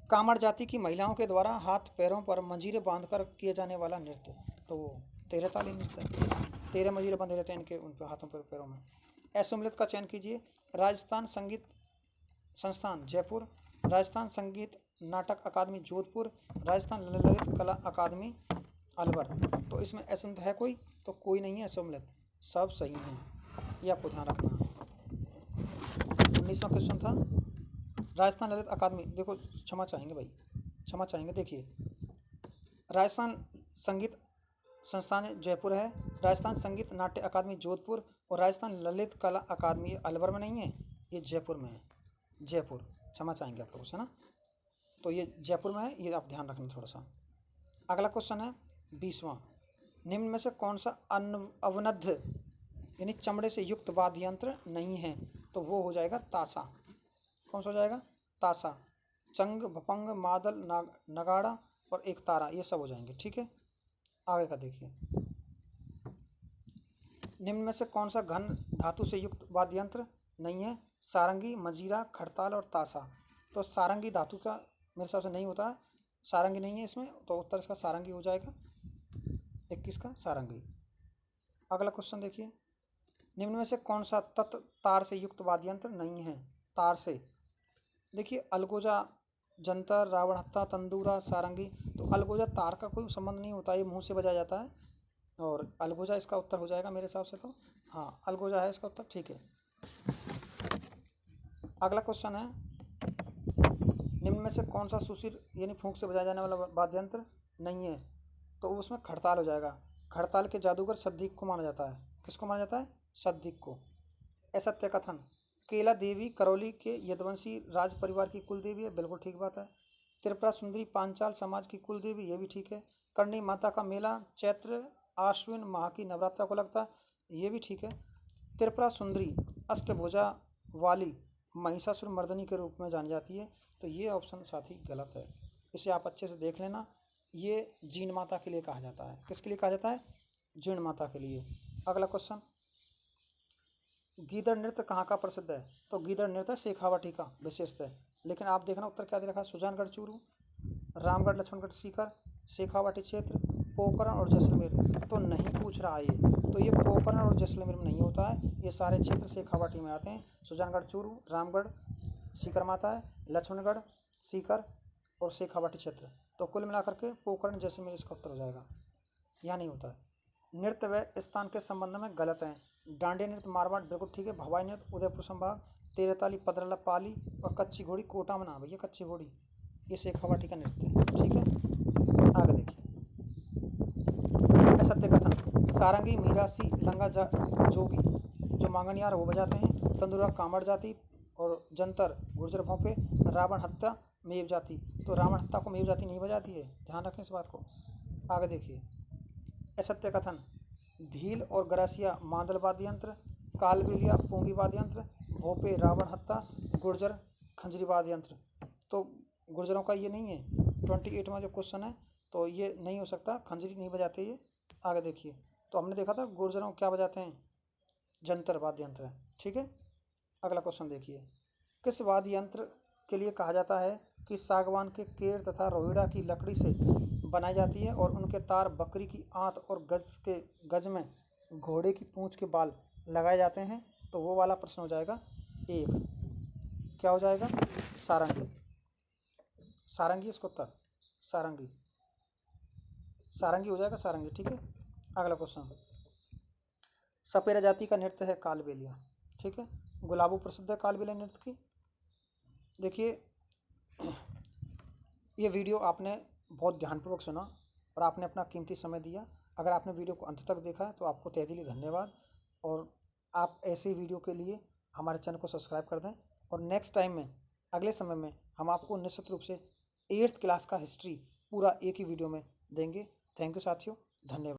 कामड़ जाति की महिलाओं के द्वारा हाथ पैरों पर मंजीरे बांधकर किए जाने वाला नृत्य। तो वो 13 ताली नृत्य है। 13 मंजीरे बंधे रहते हैं इनके उन पर हाथों पर पैरों में। असम्मिलित का चयन कीजिए। राजस्थान संगीत संस्थान जयपुर, राजस्थान संगीत नाटक अकादमी जोधपुर, राजस्थान ललित कला अकादमी अलवर। तो इसमें असम्मिलित है कोई? तो कोई नहीं है असम्मिलित, सब सही हैं, ये आपको ध्यान रखना है। 19वां क्वेश्चन था राजस्थान ललित अकादमी। देखो, क्षमा चाहेंगे भाई, क्षमा चाहेंगे। देखिए, राजस्थान संगीत संस्थान जयपुर है, राजस्थान संगीत नाट्य अकादमी जोधपुर और राजस्थान ललित कला अकादमी अलवर में नहीं है, ये जयपुर में है। जयपुर, क्षमा चाहेंगे आप लोगों से ना। तो ये जयपुर में है, ये आप ध्यान रखना थोड़ा सा। अगला क्वेश्चन है 20वां। निम्न में से कौन सा अवनद्ध यानी चमड़े से युक्त वाद्य यंत्र नहीं है? तो वो हो जाएगा ताशा। कौन सा हो जाएगा? ताशा। चंग, भपंग, मादल, नगाड़ा और एक तारा, ये सब हो जाएंगे। ठीक है, आगे का देखिए, निम्न में से कौन सा घन धातु से युक्त वाद्य यंत्र नहीं है? सारंगी, मजीरा, खड़ताल और ताशा। तो सारंगी धातु का मेरे हिसाब से नहीं होता है, सारंगी नहीं है इसमें, तो उत्तर इसका सारंगी हो जाएगा। 21 का सारंगी। अगला क्वेश्चन देखिए, निम्न में से कौन सा तत्व तार से युक्त वाद्य यंत्र नहीं है? तार से, देखिए, अलगोजा, जंतर, रावण हत्था, तंदूरा, सारंगी। तो अलगोजा तार का कोई संबंध नहीं होता, ये मुंह से बजाया जाता है और अलगोजा इसका उत्तर हो जाएगा मेरे हिसाब से। तो हाँ, अलगोजा है इसका उत्तर। ठीक है, अगला क्वेश्चन है, निम्न में से कौन सा सुशिर यानी फूंक से बजाया जाने वाला वाद्य यंत्र नहीं है? तो उसमें खड़ताल हो जाएगा। खड़ताल के जादूगर सद्दीक को माना जाता है। किसको माना जाता है? सद्दीक को। असत्य कथन, केला देवी करौली के यदुवंशी राज परिवार की कुल देवी है, बिल्कुल ठीक बात है। त्रिपुरा सुंदरी पांचाल समाज की कुल देवी, ये भी ठीक है। करणी माता का मेला चैत्र आश्विन माह की नवरात्र को लगता है, ये भी ठीक है। त्रिपुरा सुंदरी अष्टभुजा वाली महिषासुर मर्दनी के रूप में जानी जाती है, तो ये ऑप्शन साथी गलत है, इसे आप अच्छे से देख लेना। ये जीण माता के लिए कहा जाता है। किसके लिए कहा जाता है? जीण माता के लिए। अगला क्वेश्चन, गीदड़ नृत्य कहाँ का प्रसिद्ध है? तो गीदड़ नृत्य शेखावाटी का विशिष्ट है, लेकिन आप देखना उत्तर क्या दे रखा है। सुजानगढ़ चूरू, रामगढ़, लक्ष्मणगढ़ सीकर, शेखावाटी क्षेत्र, पोखरण और जैसलमेर। तो नहीं पूछ रहा है ये, तो ये पोखरण और जैसलमेर में नहीं होता है, ये सारे क्षेत्र शेखावाटी में आते हैं। सुजानगढ़ चूरू, रामगढ़ सीकर माता है, लक्ष्मणगढ़ सीकर और शेखावाटी क्षेत्र। तो कुल मिलाकर के पोखरण जैसलमेर इसका उत्तर हो जाएगा, यहाँ नहीं होता है। नृत्य व स्थान के संबंध में गलत है। डांडिया नृत्य मारवाड़, बिल्कुल ठीक है। भवाई नृत्य उदयपुर संभाग, तेरताली पदरला पाली और कच्ची घोड़ी कोटा में ना भैया, कच्ची घोड़ी ये शेखावाटी का नृत्य है। ठीक है, आगे देखिए, असत्य कथन, सारंगी मीरासी लंगा जोगी जो मांगनियार वो बजाते हैं, तंदूरा कामड़ जाति और जंतर गुर्जर भोंपे, रावण हत्या मेव जाति। तो रावण हत्या को मेव जाति नहीं बजाती है, ध्यान रखें इस बात को। आगे देखिए, असत्य कथन, भील और गरासिया मांदल वाद्य यंत्र, कालबेलिया पूंगी वाद्य यंत्र, भोपे रावण हत्ता, गुर्जर खंजरी वाद्य यंत्र। तो गुर्जरों का ये नहीं है। 28वां जो क्वेश्चन है, तो ये नहीं हो सकता, खंजरी नहीं बजाते ये। आगे देखिए, तो हमने देखा था गुर्जरों क्या बजाते हैं, जंतर वाद्य यंत्र है। ठीक है, अगला क्वेश्चन देखिए, किस वाद्य यंत्र के लिए कहा जाता है कि सागवान के केर तथा रोहिड़ा की लकड़ी से बनाई जाती है और उनके तार बकरी की आंत और गज में घोड़े की पूंछ के बाल लगाए जाते हैं। तो वो वाला प्रश्न हो जाएगा एक। क्या हो जाएगा? सारंगी। सारंगी इसका उत्तर सारंगी। सारंगी हो जाएगा, सारंगी। ठीक है। अगला क्वेश्चन, सपेरा जाति का नृत्य है कालबेलिया। ठीक है। गुलाबो प्रसिद्ध है कालबेलिया नृत्य की। देखिए, ये वीडियो आपने बहुत ध्यानपूर्वक सुना और आपने अपना कीमती समय दिया। अगर आपने वीडियो को अंत तक देखा है तो आपको तहे दिली धन्यवाद। और आप ऐसे ही वीडियो के लिए हमारे चैनल को सब्सक्राइब कर दें। और नेक्स्ट टाइम में, अगले समय में, हम आपको निश्चित रूप से 8th क्लास का हिस्ट्री पूरा एक ही वीडियो में देंगे। थैंक यू साथियों, धन्यवाद।